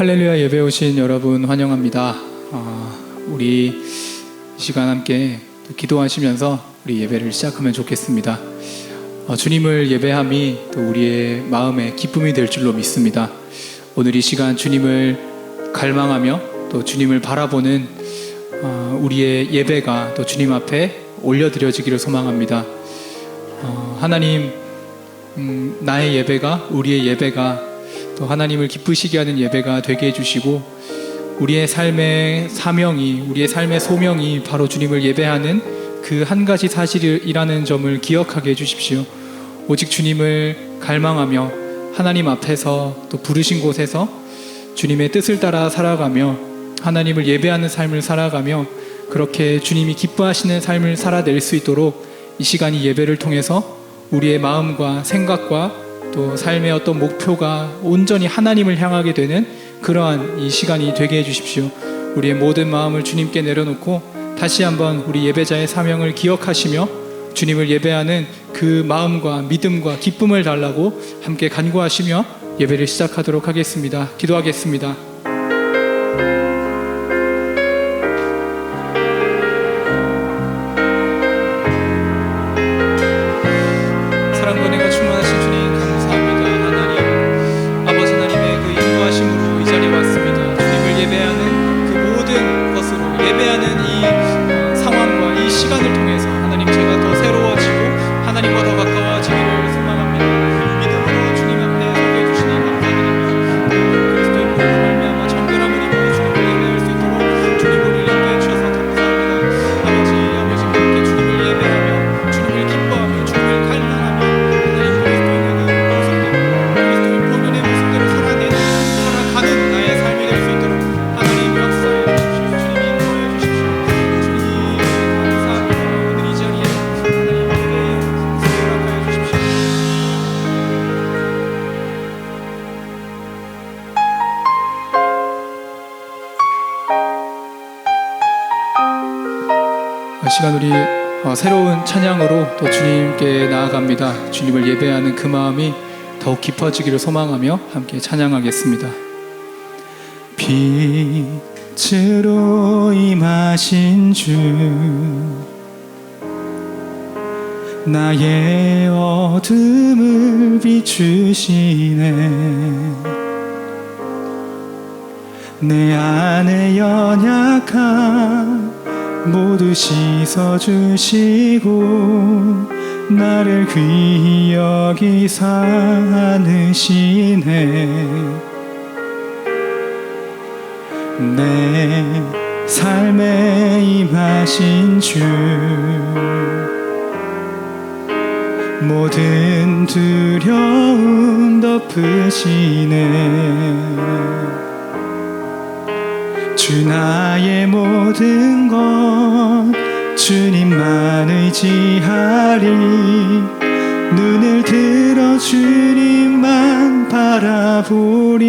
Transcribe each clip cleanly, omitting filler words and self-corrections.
할렐루야 예배 오신 여러분 환영합니다. 우리 이 시간 함께 또 기도하시면서 우리 예배를 시작하면 좋겠습니다. 주님을 예배함이 또 우리의 마음의 기쁨이 될 줄로 믿습니다. 오늘 이 시간 주님을 갈망하며 또 주님을 바라보는 우리의 예배가 또 주님 앞에 올려드려지기를 소망합니다. 하나님, 나의 예배가, 우리의 예배가 또 하나님을 기쁘시게 하는 예배가 되게 해주시고, 우리의 삶의 사명이, 우리의 삶의 소명이 바로 주님을 예배하는 그 한 가지 사실이라는 점을 기억하게 해주십시오. 오직 주님을 갈망하며 하나님 앞에서 또 부르신 곳에서 주님의 뜻을 따라 살아가며 하나님을 예배하는 삶을 살아가며 그렇게 주님이 기뻐하시는 삶을 살아낼 수 있도록 이 시간이 예배를 통해서 우리의 마음과 생각과 또 삶의 어떤 목표가 온전히 하나님을 향하게 되는 그러한 이 시간이 되게 해주십시오. 우리의 모든 마음을 주님께 내려놓고 다시 한번 우리 예배자의 사명을 기억하시며 주님을 예배하는 그 마음과 믿음과 기쁨을 달라고 함께 간구하시며 예배를 시작하도록 하겠습니다. 기도하겠습니다. 사랑과 은혜가 충만하신 주님 감사합니다. 하나님, 아버지 하나님의 그 인도하심으로 이 자리에 왔습니다. 주님을 예배하는 그 모든 것으로 예배하는 이 상황과 이 시간을 통해서 하나님, 제가 더 새로워지고 하나님과 더 가까워지기를 소망합니다. 믿음으로 주님 앞에 서게 해주시니 감사드립니다. 그리스도의 보혈로 말미암아 정결함을 입어 주님을 예배할 수 있도록 주님 우리를 인도해 주셔서 감사합니다. 아버지 함께 주님을 예배하며 주님을 기뻐하며 주님을 갈망하며 하나님 그리스도의 본연의 모습대로 살아가는 나의 삶이 될 수 있도록 하나님 역사해 주십시오. 주님 인도해 주십시오. 주님 감사합니다. 오늘 이 자리에 하나님 예배에 승낙하여 주십시오. 이 시간 우리 새로운 찬양으로 또 주님께 나아갑니다. 주님을 예배하는 그 마음이 더욱 깊어지기를 소망하며 함께 찬양하겠습니다. 빛으로 임하신 주, 나의 어둠을 비추시네. 내 안에 연약함 모두 씻어주시고 나를 귀히 여기사 안으시네. 내 삶에 임하신 주, 모든 두려움 덮으시네. 주 나의 모든 것 주님만 의지하리. 눈을 들어 주님만 바라보리.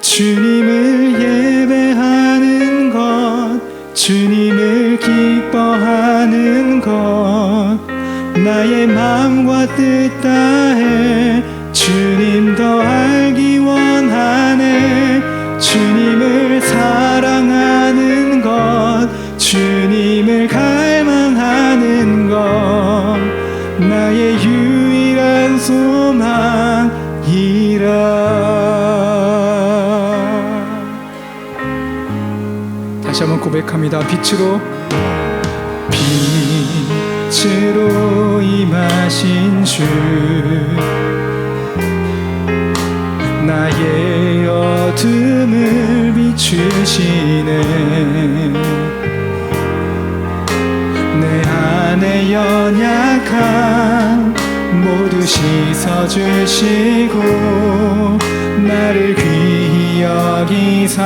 주님을 예배하는 것, 주님을 기뻐하는 것, 나의 마음과 뜻 다해 주님 더 알기 원하네. 주님을 사랑하는 것, 주님을 갈망하는 것, 나의 유일한 소망이라. 다시 한번 고백합니다. 빛으로 임하신 주, 나의 어둠을 비추시네. 내 안에 연약함 모두 씻어주시고 나를 귀히 여기사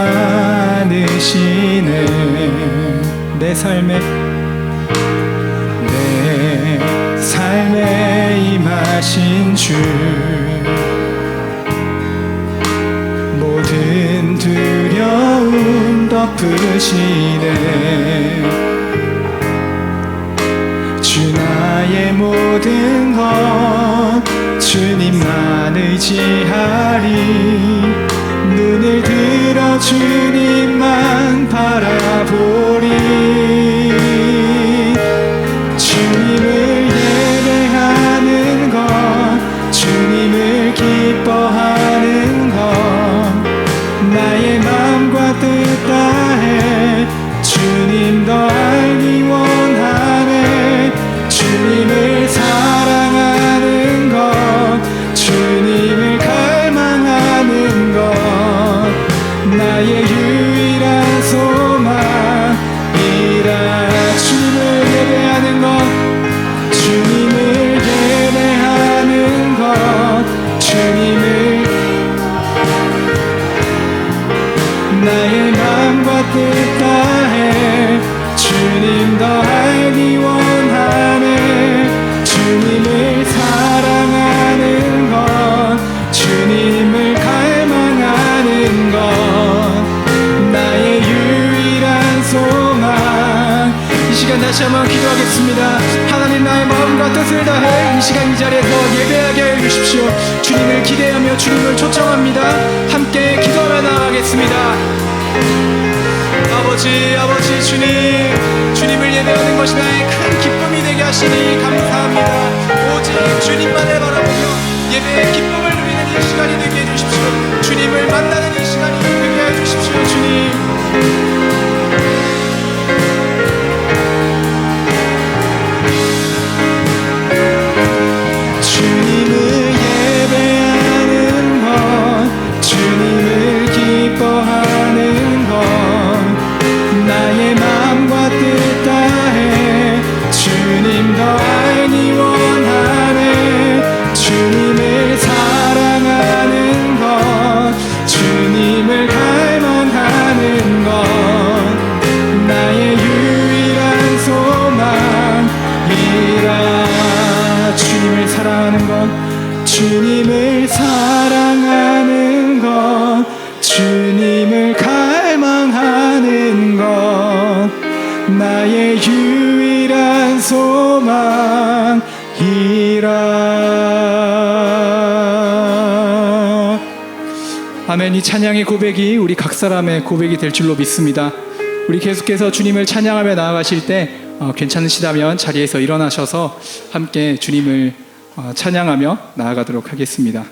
안으시네. 내 삶에 임하신 주, 모든 두려움 덮으시네. 주 나의 모든 것 주님만 의지하리. 아버지 주님을 예배하는 것이 나의 큰 기쁨이 되게 하시니 감사합니다. 오직 주님만을 바라보며 예배의 기쁨을 누리는 이 시간이 되게 해주십시오. 주님을 만나는 이 시간이 되게 해주십시오. 주님, 주님을 예배하는 것, 주님을 기뻐하는 것, 나의 마음과 뜻 다해 주님 더 알기 원하네. 주님을 사랑하는 것, 주님을 갈망하는 것, 나의 유일한 소망이라. 주님을 사랑하는 것, 주님을 사랑하는 것, 주님을 갈망하는 것, 나의 유일한 소망이라. 아멘. 이 찬양의 고백이 우리 각 사람의 고백이 될 줄로 믿습니다. 우리 계속해서 주님을 찬양하며 나아가실 때 괜찮으시다면 자리에서 일어나셔서 함께 주님을 찬양하며 나아가도록 하겠습니다.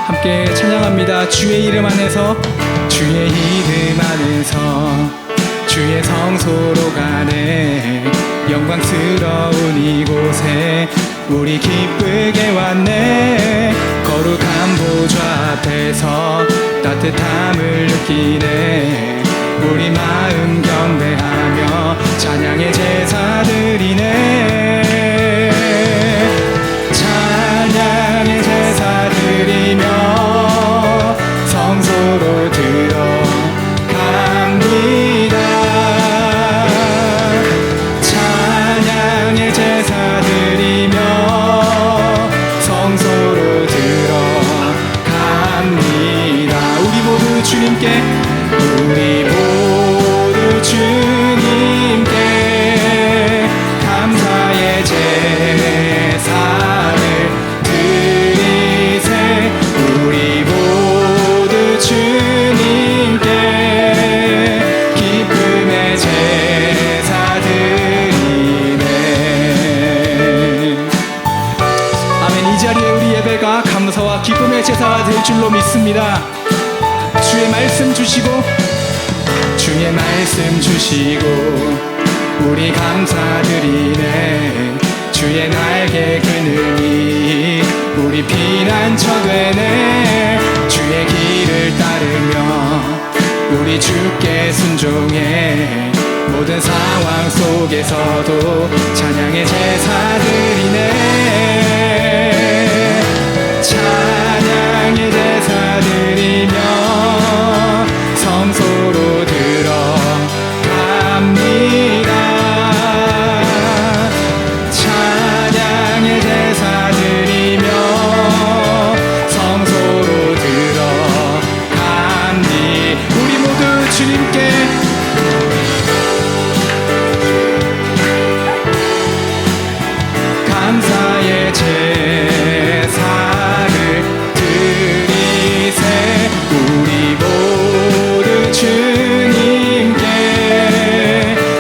함께 찬양합니다. 주의 이름 안에서, 주의 이름 안에서, 주의 성소로 가네. 영광스러운 이곳에 우리 기쁘게 왔네. 거룩한 보좌 앞에서 따뜻함을 느끼네. 우리 마음 경배하며 찬양의 제사 드리네. 찬양의 제사 드리며 성소로 들어갑니다. 찬양의 제사 드리며 성소로 들어갑니다. 우리 모두 주님께, 우리 모두 주님께 감사의 제사를 드리세. 우리 모두 주님께 기쁨의 제사 드리네. 아멘. 이 자리에 우리 예배가 감사와 기쁨의 제사가 될 줄로 믿습니다. 주의 말씀 주시고, 주의 말씀 주시고 우리 감사드리네. 주의 날개 그늘이 우리 피난처 되네. 주의 길을 따르며 우리 주께 순종해. 모든 상황 속에서도 찬양의 제사 드리네. 찬양의 제사 드리며 성소로 들어갑니다. 찬양의 제사 드리며 성소로 들어갑니다. 우리 모두 주님께 감사의 제사를 드리세. 우리 모두 주님께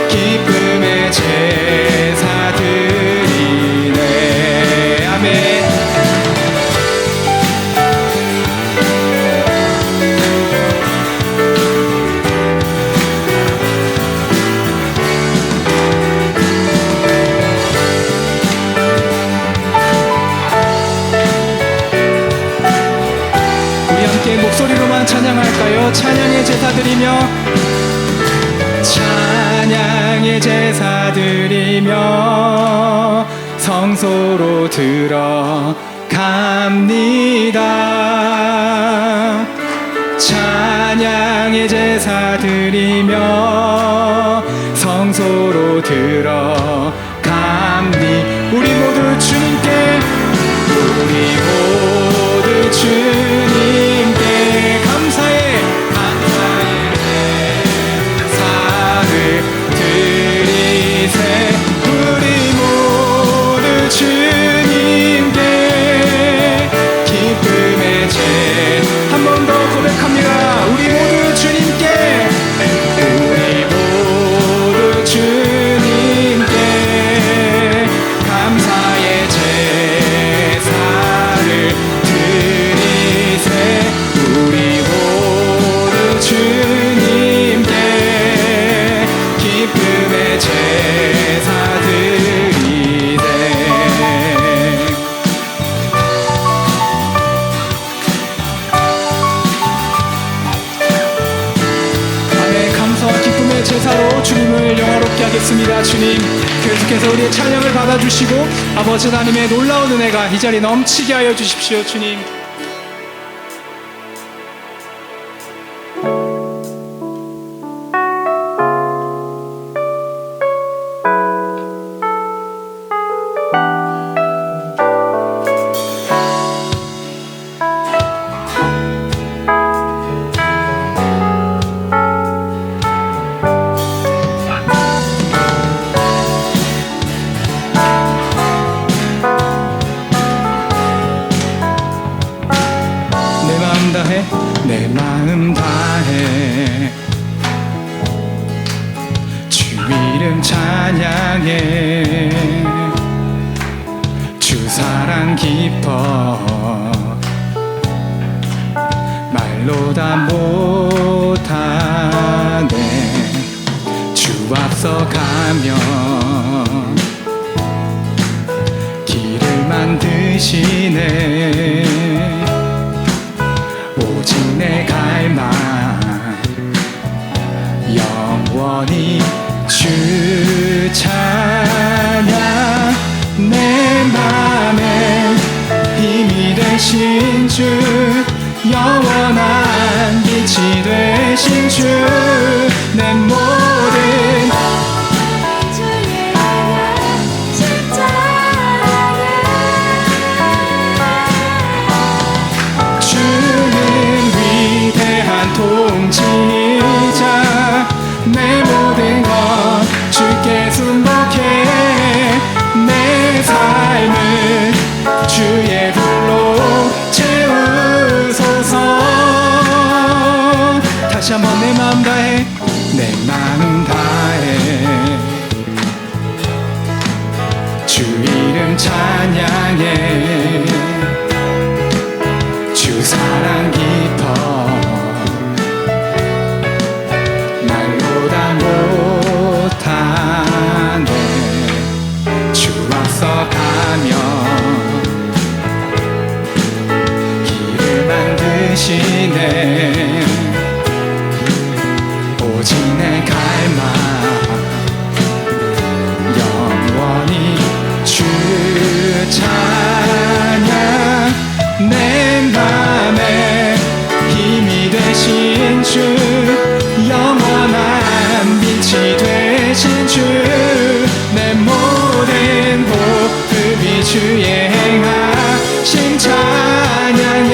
기쁨의 제사 드리네. 아멘. 우리 함께 목소리로만 찬양할까요? 찬양의 제사 드리며, 찬양의 제사 드리며 성소로 들어갑니다. 갑니다. 찬양의 제사 드리며 성소로 들어갑니. 우리 모두 주님께, 우리 모두 주님께 감사의 제사를 드리세. 우리 모두 주님께 기쁨의 제 한 번 더 고백합니다. 우리 모두 주님께, 우리 모두 주님께 감사의 제사를 드리세. 우리 모두 주님께 기쁨의 제사 드리세. 감사와 기쁨의 제사로 주님을 영화롭게 하겠습니다. 주님, 계속해서 우리의 찬양을 받아주시고 아버지 하나님의 놀라운 은혜가 이 자리에 넘치게 하여 주십시오. 주님, 내 마음 다해 주 이름 찬양해. 주 사랑 깊어 말로 다 못하네. 주 앞서 가면 길을 만드시네. 오직 내 갈망 영원히 주 찬양. 내 맘에 힘이 되신 주, 영원한 빛이 되신 주, 내 모든 통치자. 내 모든 것 주께 순복해. 내 삶을 주의 불로 채우소서. 다시 한번 내 마음 다해, 내 마음 다해 주 이름 찬양해. 주 사랑 깊어 못하네. 주 앞서 가면 길을 만드시네. 오직 내 갈망 영원히 주 찬양. 내 맘에 힘이 되신 주, 영원한 빛이 되신 주, 내 모든 호흡이 주의 행하심 찬양해.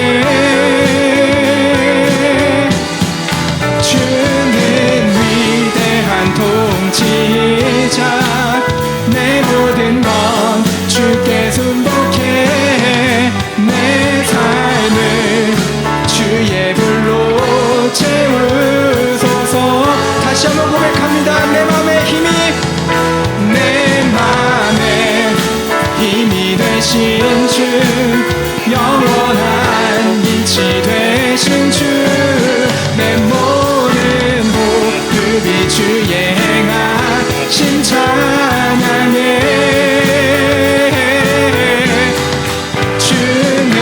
주는 위대한 통치자. 내 모든 것 주께 순복해. 내 삶을 주의 불로 채우소서. 다시 한번 고백합니다. 내 맘에 힘이, 내 맘에 힘이 되신 주, 영원한 빛이 되신 주, 내 모든 호흡이 주의 행하심 찬양해. 주는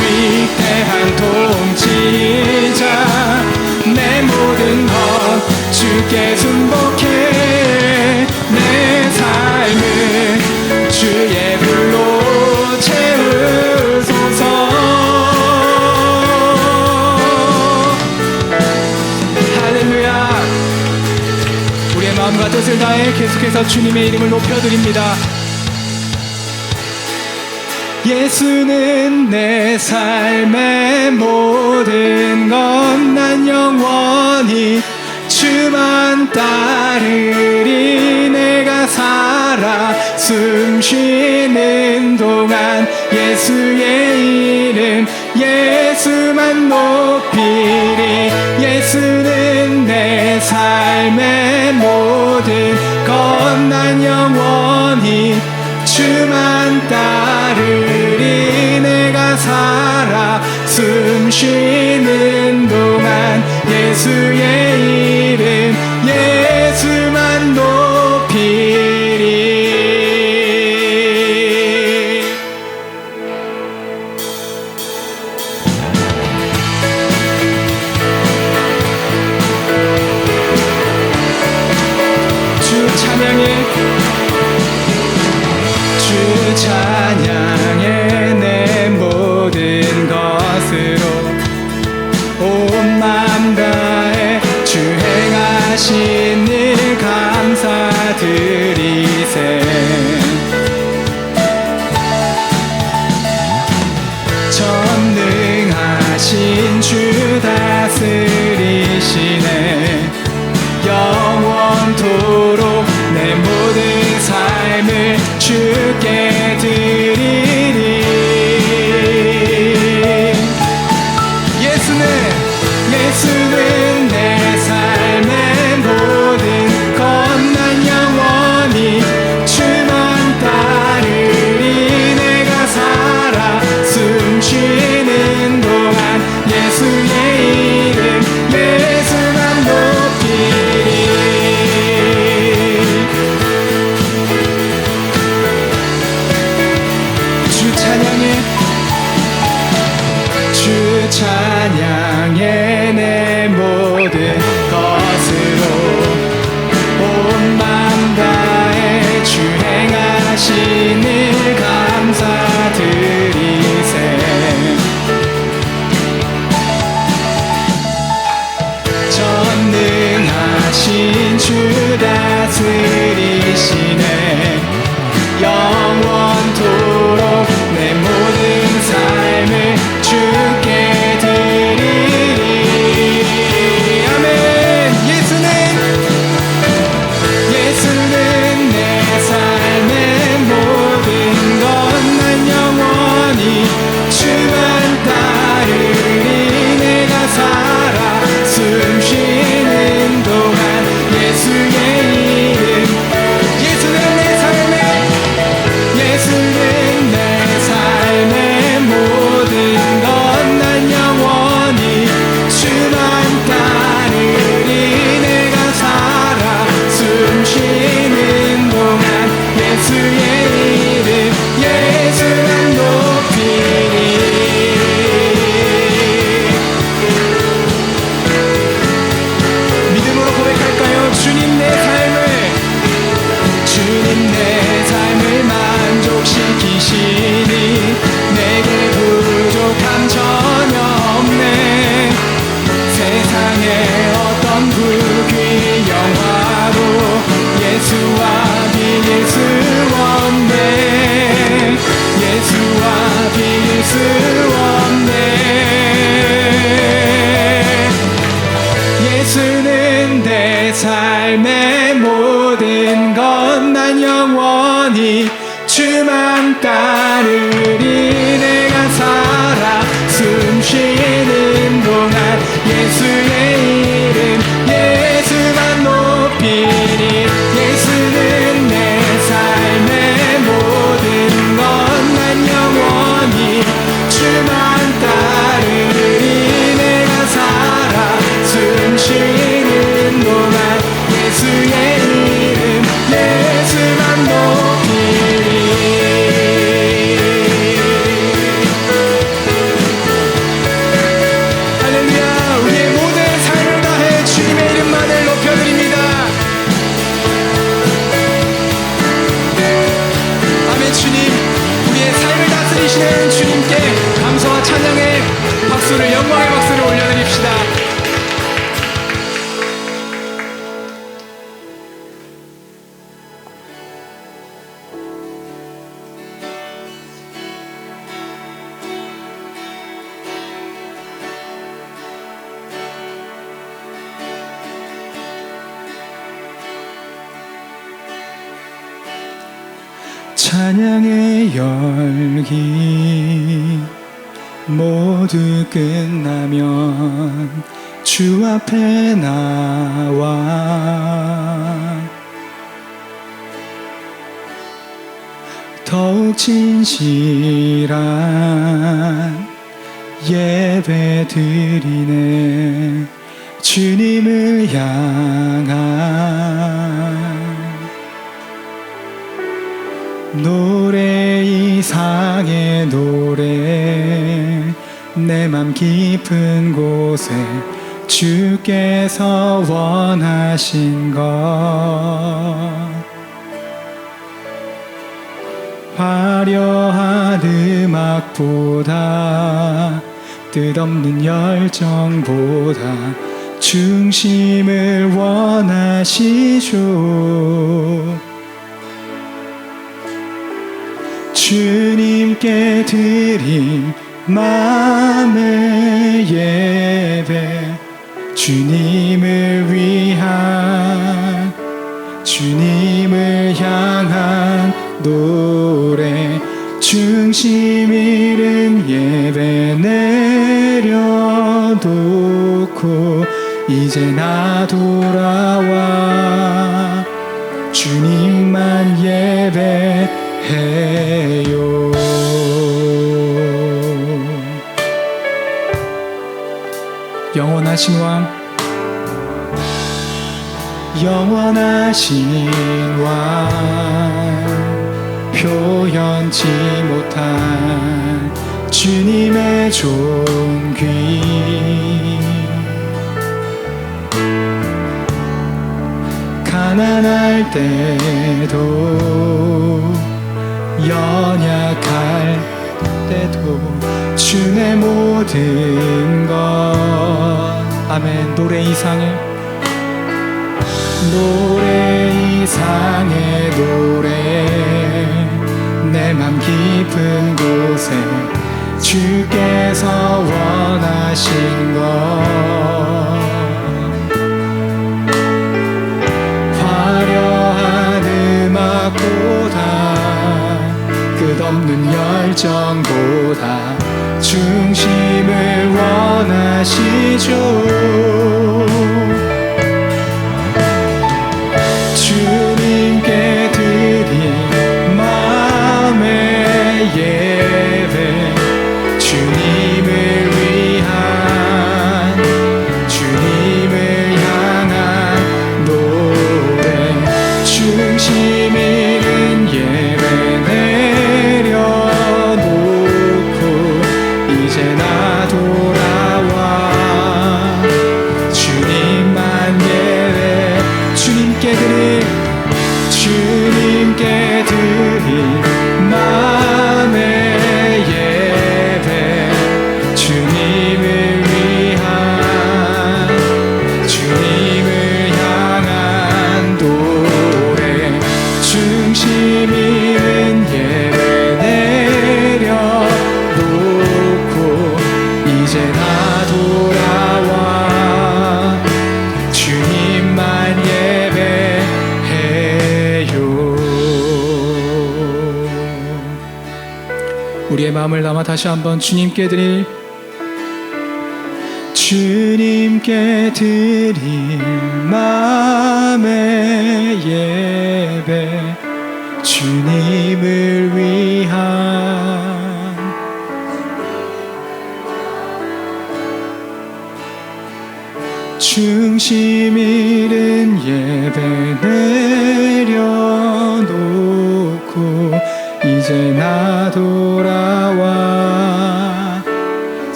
위대한 통치자. 내 모든 것 주께 순복해. 내 삶을 주의 불로 채 주님의 이름을 높여드립니다. 예수는 내 삶의 모든 것. 난 영원히 주만 따르리. 내가 살아 숨 쉬는 동안 예수의 이름 예수만 높이리. 예수는 내 삶의 모든 것. 난 영원히 주만 따르리. 내가 살아 숨 쉬는 동안 예수의 이름 예수만 높이리. 주 찬양해, 주 찬양해. 내 모든 것으로 온 마음 다해 주 행하신 일 감사드리세. 전능하신 주 다스리시네. 영원토록 내 모든 삶을 주께 드리리. 예수는 내 삶의 모든 것. 난 영원히 주만 따르리. 내가 살아 숨 쉬는 동안 예수의 이름 예수만 높이리. 주 찬양해, 주 찬양해. 내 모든 것으로 온 마음 다해 주 행하신 일 감사드리세. 전능하신 주 다스리시네. 영원토록 내 모든 삶을 주께 드리리. 아멘. 예수는 내 삶의 모든 것. 난 영원히 주만 따르리. 내가 살아 숨 쉬는 동안 예수의 이름 예수는 내 삶의 모든 것. 난 영원히 주만 따르리. 내가 살아 숨 쉬는 동안 예수의 이름 예수만 높이리. 믿음으로 고백할까요? 주님 내 삶을 만족시키시니 내게 부족함 전혀 없네. 세상의 어떤 부귀 영화도 예수와 비길 수 없네. 예수와 비길 수 없네. 예수는 내 삶의 모든 것. 난 영원히 주만 따르리. 내가 살아 숨 쉬는 동안 예수의 이름 예수만 높이리. 예수는 내 삶의 모든 것. 난 영원히 주만 따르리. 내가 살아 숨 쉬는 동안 예수의 이름 예수만 높이리. 할렐루야. 우리의 모든 삶을 다해 주님의 이름만을 높여드립니다. 아멘. 주님, 우리의 삶을 다스리시는 주님께 감사와 찬양의 박수를, 영광의 박수를 올려드립시다. 찬양의 열기 모두 끝나면 주 앞에 나와 더욱 진실한 예배 드리네 주님을 향한 노래 이상의 노래 내 맘 깊은 곳에 주께서 원하신 것 화려한 음악보다 뜻없는 열정보다 중심을 원하시죠. 주님께 드린 마음의 예배 주님을 위한 주님을 향한 노래 중심 잃은 예배 내려놓고 이제 나 돌아와 주님만 예배해요. 영원하신 왕 영원하신 왕 표현치 못한 주님의 존귀 가난할 때도 연약할 때도 주의 모든 것 아멘. 노래 이상의 노래 내 맘 깊은 곳에 주께서 원하신 것 화려한 음악보다 끝없는 열정보다 중심을 원하시죠. 주님께 드린 마음의 예배 주님을 위한 주님을 향한 노래 중심 잃은 예배 내려놓고 이제 나 돌아와 주님만 예배 주님께 드린 마음의 예배 주님을 위한 주님을 향한 노래 중심 잃은 예배 내려놓고 이제 나 돌아와 주님만 예배해요. 우리의 마음을 담아 다시 한번 주님께 드릴 마음의 예배 주님을 위한 중심 잃은 예배 내려놓고 이제 나 돌아와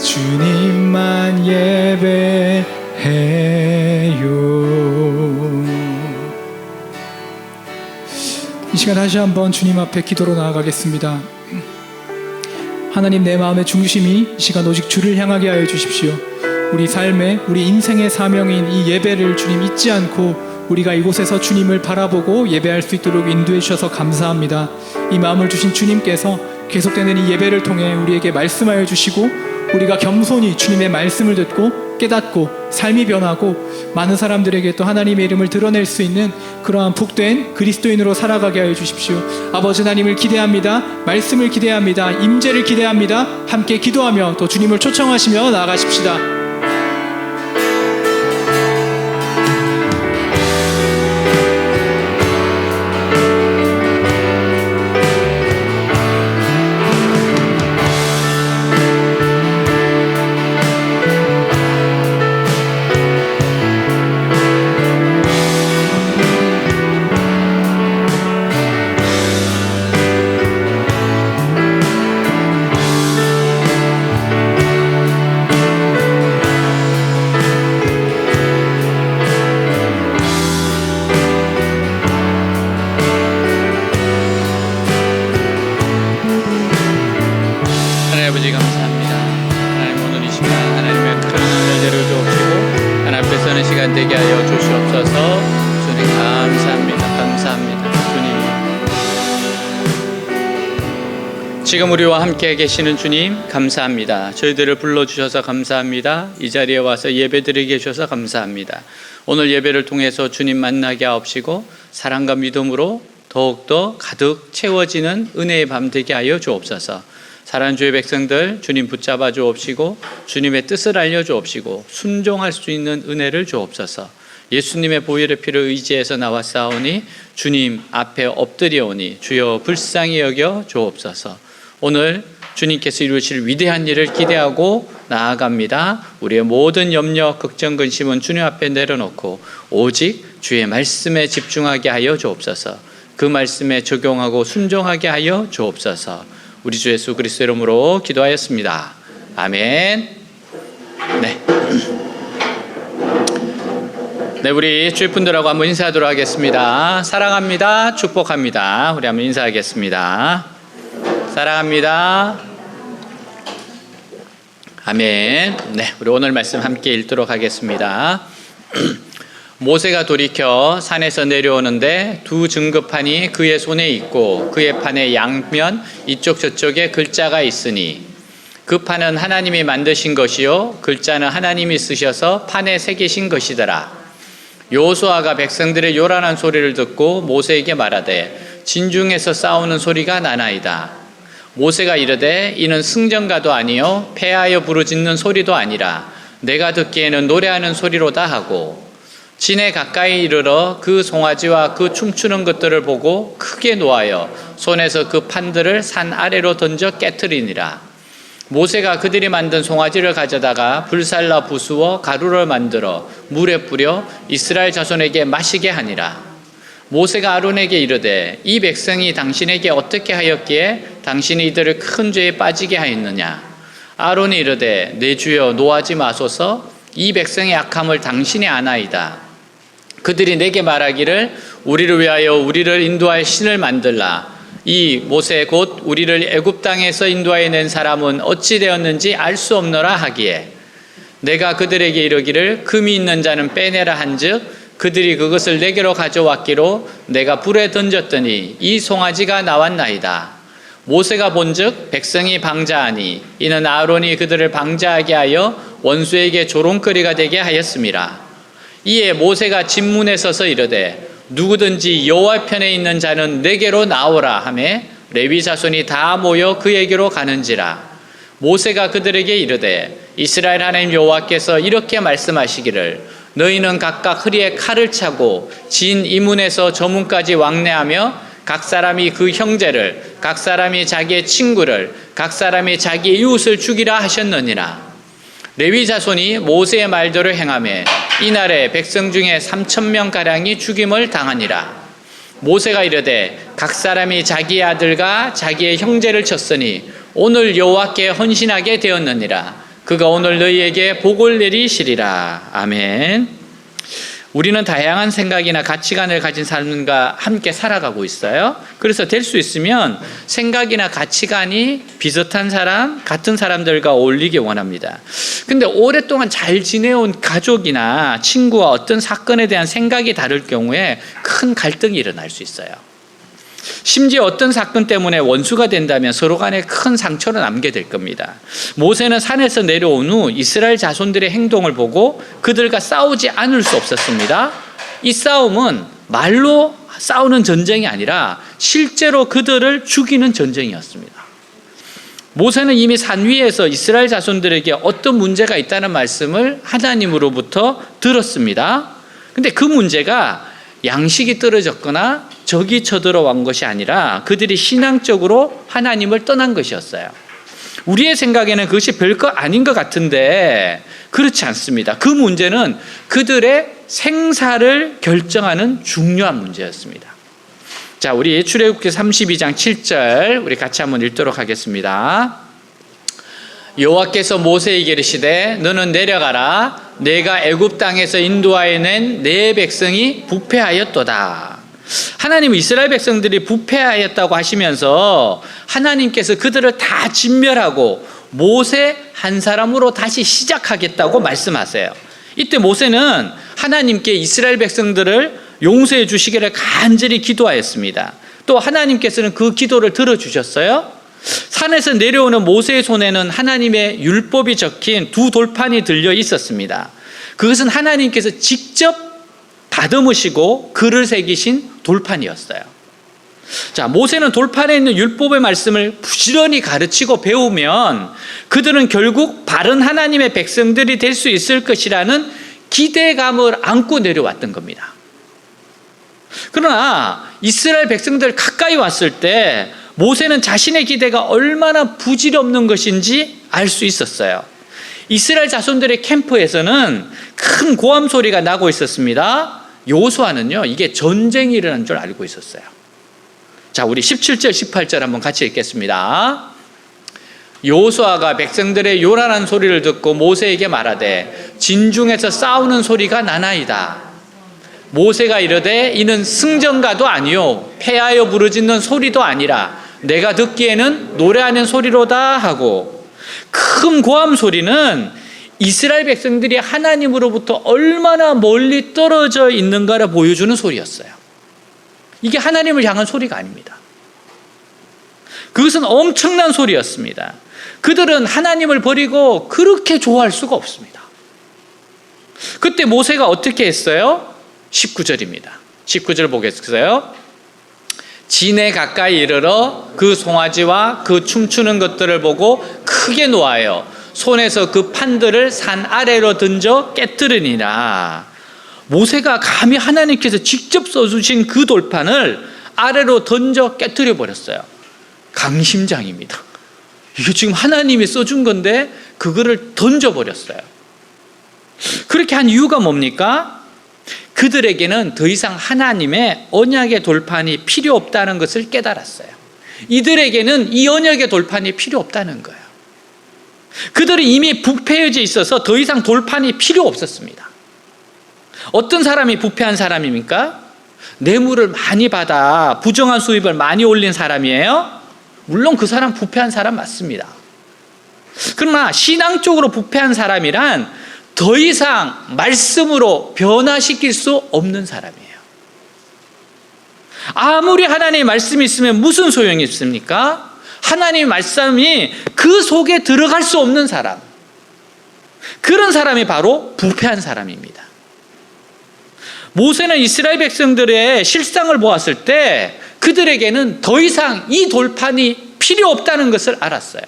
주님만 예배해요. 이 시간 다시 한번 주님 앞에 기도로 나아가겠습니다. 하나님, 내 마음의 중심이 이 시간 오직 주를 향하게 하여 주십시오. 우리 삶의 우리 인생의 사명인 이 예배를 주님 잊지 않고 우리가 이곳에서 주님을 바라보고 예배할 수 있도록 인도해 주셔서 감사합니다. 이 마음을 주신 주님께서 계속되는 이 예배를 통해 우리에게 말씀하여 주시고 우리가 겸손히 주님의 말씀을 듣고 깨닫고 삶이 변하고 많은 사람들에게 또 하나님의 이름을 드러낼 수 있는 그러한 복된 그리스도인으로 살아가게 하여 주십시오. 아버지 하나님을 기대합니다. 말씀을 기대합니다. 임재를 기대합니다. 함께 기도하며 또 주님을 초청하시며 나아가십시다. 아버지 감사합니다. 하나님 오늘 이 시간 하나님의 큰 은혜를 내려주옵시고 하나님 앞에 서는 시간 되게 하여 주시옵소서. 주님 감사합니다. 감사합니다. 주님 지금 우리와 함께 계시는 주님 감사합니다. 저희들을 불러주셔서 감사합니다. 이 자리에 와서 예배드리게 해주셔서 감사합니다. 오늘 예배를 통해서 주님 만나게 하옵시고 사랑과 믿음으로 더욱더 가득 채워지는 은혜의 밤 되게 하여 주옵소서. 사랑하는 주의 백성들 주님 붙잡아 주옵시고 주님의 뜻을 알려 주옵시고 순종할 수 있는 은혜를 주옵소서. 예수님의 보혈의 피를 의지해서 나왔사오니 주님 앞에 엎드려오니 주여 불쌍히 여겨 주옵소서. 오늘 주님께서 이루실 위대한 일을 기대하고 나아갑니다. 우리의 모든 염려, 걱정, 근심은 주님 앞에 내려놓고 오직 주의 말씀에 집중하게 하여 주옵소서. 그 말씀에 적용하고 순종하게 하여 주옵소서. 우리 주 예수 그리스도 이름으로 기도하였습니다. 아멘. 네, 우리 주위 분들하고 한번 인사하도록 하겠습니다. 사랑합니다. 축복합니다. 우리 한번 인사하겠습니다. 사랑합니다. 아멘. 네, 우리 오늘 말씀 함께 읽도록 하겠습니다. 모세가 돌이켜 산에서 내려오는데 두 증거판이 그의 손에 있고 그의 판의 양면 이쪽 저쪽에 글자가 있으니 그 판은 하나님이 만드신 것이요 글자는 하나님이 쓰셔서 판에 새기신 것이더라. 여호수아가 백성들의 요란한 소리를 듣고 모세에게 말하되 진중에서 싸우는 소리가 나나이다. 모세가 이르되 이는 승전가도 아니요 패하여 부르짖는 소리도 아니라 내가 듣기에는 노래하는 소리로다 하고 진에 가까이 이르러 그 송아지와 그 춤추는 것들을 보고 크게 노하여 손에서 그 판들을 산 아래로 던져 깨트리니라. 모세가 그들이 만든 송아지를 가져다가 불살라 부수어 가루를 만들어 물에 뿌려 이스라엘 자손에게 마시게 하니라. 모세가 아론에게 이르되 이 백성이 당신에게 어떻게 하였기에 당신이 이들을 큰 죄에 빠지게 하였느냐. 아론이 이르되 내 주여 노하지 마소서. 이 백성의 악함을 당신이 아나이다. 그들이 내게 말하기를 우리를 위하여 우리를 인도할 신을 만들라. 이 모세 곧 우리를 애굽 땅에서 인도하여 낸 사람은 어찌 되었는지 알 수 없노라 하기에 내가 그들에게 이르기를 금이 있는 자는 빼내라 한즉 그들이 그것을 내게로 가져왔기로 내가 불에 던졌더니 이 송아지가 나왔나이다. 모세가 본즉 백성이 방자하니 이는 아론이 그들을 방자하게 하여 원수에게 조롱거리가 되게 하였음이라. 이에 모세가 진문에 서서 이르되 누구든지 여호와 편에 있는 자는 내게로 나오라 하매 레위 자손이 다 모여 그에게로 가는지라. 모세가 그들에게 이르되 이스라엘 하나님 여호와께서 이렇게 말씀하시기를 너희는 각각 허리에 칼을 차고 진 이 문에서 저 문까지 왕래하며 각 사람이 그 형제를 각 사람이 자기의 친구를 각 사람이 자기 이웃을 죽이라 하셨느니라. 레위 자손이 모세의 말대로 행하며 이날에 백성 중에 3,000명가량이 죽임을 당하니라. 모세가 이르되 각 사람이 자기의 아들과 자기의 형제를 쳤으니 오늘 여호와께 헌신하게 되었느니라. 그가 오늘 너희에게 복을 내리시리라. 아멘. 우리는 다양한 생각이나 가치관을 가진 사람과 함께 살아가고 있어요. 그래서 될 수 있으면 생각이나 가치관이 비슷한 사람, 같은 사람들과 어울리기 원합니다. 근데 오랫동안 잘 지내온 가족이나 친구와 어떤 사건에 대한 생각이 다를 경우에 큰 갈등이 일어날 수 있어요. 심지어 어떤 사건 때문에 원수가 된다면 서로 간에 큰 상처를 남게 될 겁니다. 모세는 산에서 내려온 후 이스라엘 자손들의 행동을 보고 그들과 싸우지 않을 수 없었습니다. 이 싸움은 말로 싸우는 전쟁이 아니라 실제로 그들을 죽이는 전쟁이었습니다. 모세는 이미 산 위에서 이스라엘 자손들에게 어떤 문제가 있다는 말씀을 하나님으로부터 들었습니다. 근데 그 문제가 양식이 떨어졌거나 적이 쳐들어온 것이 아니라 그들이 신앙적으로 하나님을 떠난 것이었어요. 우리의 생각에는 그것이 별거 아닌 것 같은데 그렇지 않습니다. 그 문제는 그들의 생사를 결정하는 중요한 문제였습니다. 자, 우리 출애굽기 32장 7절 우리 같이 한번 읽도록 하겠습니다. 여호와께서 모세에게 이르시되 너는 내려가라. 내가 애굽 땅에서 인도하여 낸 내 백성이 부패하였도다. 하나님은 이스라엘 백성들이 부패하였다고 하시면서 하나님께서 그들을 다 진멸하고 모세 한 사람으로 다시 시작하겠다고 말씀하세요. 이때 모세는 하나님께 이스라엘 백성들을 용서해 주시기를 간절히 기도하였습니다. 또 하나님께서는 그 기도를 들어주셨어요. 산에서 내려오는 모세의 손에는 하나님의 율법이 적힌 두 돌판이 들려 있었습니다. 그것은 하나님께서 직접 다듬으시고 글을 새기신 돌판이었어요. 자, 모세는 돌판에 있는 율법의 말씀을 부지런히 가르치고 배우면 그들은 결국 바른 하나님의 백성들이 될 수 있을 것이라는 기대감을 안고 내려왔던 겁니다. 그러나 이스라엘 백성들 가까이 왔을 때 모세는 자신의 기대가 얼마나 부질없는 것인지 알 수 있었어요. 이스라엘 자손들의 캠프에서는 큰 고함 소리가 나고 있었습니다. 여호수아는요, 이게 전쟁이 일어난 줄 알고 있었어요. 자, 우리 17절 18절 한번 같이 읽겠습니다. 여호수아가 백성들의 요란한 소리를 듣고 모세에게 말하되 진중에서 싸우는 소리가 나나이다. 모세가 이르되 이는 승전가도 아니요 패하여 부르짖는 소리도 아니라 내가 듣기에는 노래하는 소리로다 하고, 큰 고함 소리는 이스라엘 백성들이 하나님으로부터 얼마나 멀리 떨어져 있는가를 보여주는 소리였어요. 이게 하나님을 향한 소리가 아닙니다. 그것은 엄청난 소리였습니다. 그들은 하나님을 버리고 그렇게 좋아할 수가 없습니다. 그때 모세가 어떻게 했어요? 19절입니다. 19절 보겠어요? 진에 가까이 이르러 그 송아지와 그 춤추는 것들을 보고 크게 노하여 손에서 그 판들을 산 아래로 던져 깨뜨리니라. 모세가 감히 하나님께서 직접 써주신 그 돌판을 아래로 던져 깨뜨려 버렸어요. 강심장입니다. 이게 지금 하나님이 써준 건데 그거를 던져버렸어요. 그렇게 한 이유가 뭡니까? 그들에게는 더 이상 하나님의 언약의 돌판이 필요 없다는 것을 깨달았어요. 이들에게는 이 언약의 돌판이 필요 없다는 거예요. 그들은 이미 부패해져 있어서 더 이상 돌판이 필요 없었습니다. 어떤 사람이 부패한 사람입니까? 뇌물을 많이 받아 부정한 수입을 많이 올린 사람이에요? 물론 그 사람 부패한 사람 맞습니다. 그러나 신앙적으로 부패한 사람이란 더 이상 말씀으로 변화시킬 수 없는 사람이에요. 아무리 하나님의 말씀이 있으면 무슨 소용이 있습니까? 하나님의 말씀이 그 속에 들어갈 수 없는 사람, 그런 사람이 바로 부패한 사람입니다. 모세는 이스라엘 백성들의 실상을 보았을 때 그들에게는 더 이상 이 돌판이 필요 없다는 것을 알았어요.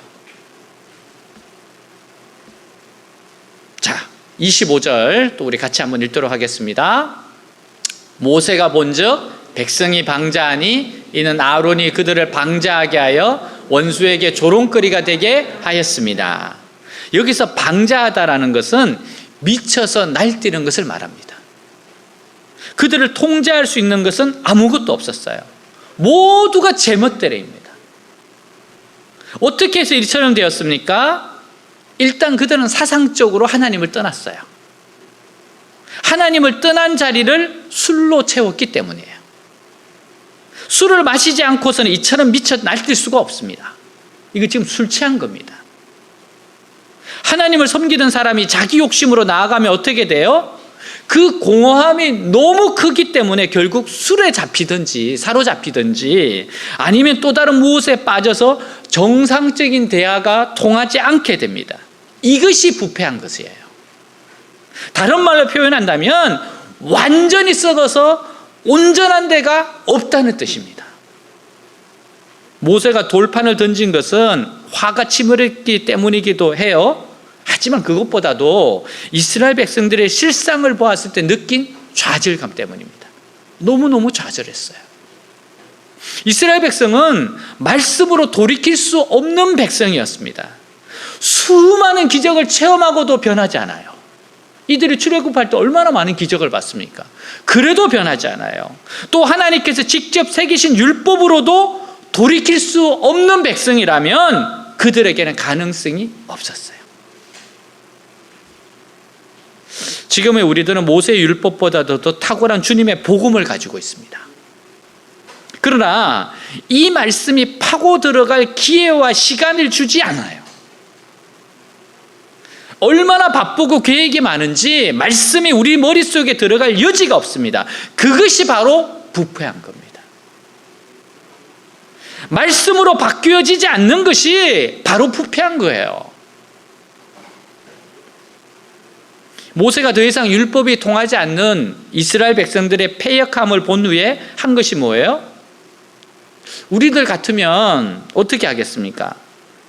자, 25절 또 우리 같이 한번 읽도록 하겠습니다. 모세가 본즉 백성이 방자하니 이는 아론이 그들을 방자하게 하여 원수에게 조롱거리가 되게 하였습니다. 여기서 방자하다라는 것은 미쳐서 날뛰는 것을 말합니다. 그들을 통제할 수 있는 것은 아무것도 없었어요. 모두가 제멋대로입니다. 어떻게 해서 이처럼 되었습니까? 일단 그들은 사상적으로 하나님을 떠났어요. 하나님을 떠난 자리를 술로 채웠기 때문이에요. 술을 마시지 않고서는 이처럼 미쳐 날뛸 수가 없습니다. 이거 지금 술 취한 겁니다. 하나님을 섬기던 사람이 자기 욕심으로 나아가면 어떻게 돼요? 그 공허함이 너무 크기 때문에 결국 술에 잡히든지 사로잡히든지 아니면 또 다른 무엇에 빠져서 정상적인 대화가 통하지 않게 됩니다. 이것이 부패한 것이에요. 다른 말로 표현한다면 완전히 썩어서 온전한 데가 없다는 뜻입니다. 모세가 돌판을 던진 것은 화가 치밀었기 때문이기도 해요. 하지만 그것보다도 이스라엘 백성들의 실상을 보았을 때 느낀 좌절감 때문입니다. 너무너무 좌절했어요. 이스라엘 백성은 말씀으로 돌이킬 수 없는 백성이었습니다. 수많은 기적을 체험하고도 변하지 않아요. 이들이 출애굽할 때 얼마나 많은 기적을 봤습니까? 그래도 변하지 않아요. 또 하나님께서 직접 새기신 율법으로도 돌이킬 수 없는 백성이라면 그들에게는 가능성이 없었어요. 지금의 우리들은 모세의 율법보다도 더 탁월한 주님의 복음을 가지고 있습니다. 그러나 이 말씀이 파고 들어갈 기회와 시간을 주지 않아요. 얼마나 바쁘고 계획이 많은지 말씀이 우리 머릿속에 들어갈 여지가 없습니다. 그것이 바로 부패한 겁니다. 말씀으로 바뀌어지지 않는 것이 바로 부패한 거예요. 모세가 더 이상 율법이 통하지 않는 이스라엘 백성들의 패역함을 본 후에 한 것이 뭐예요? 우리들 같으면 어떻게 하겠습니까?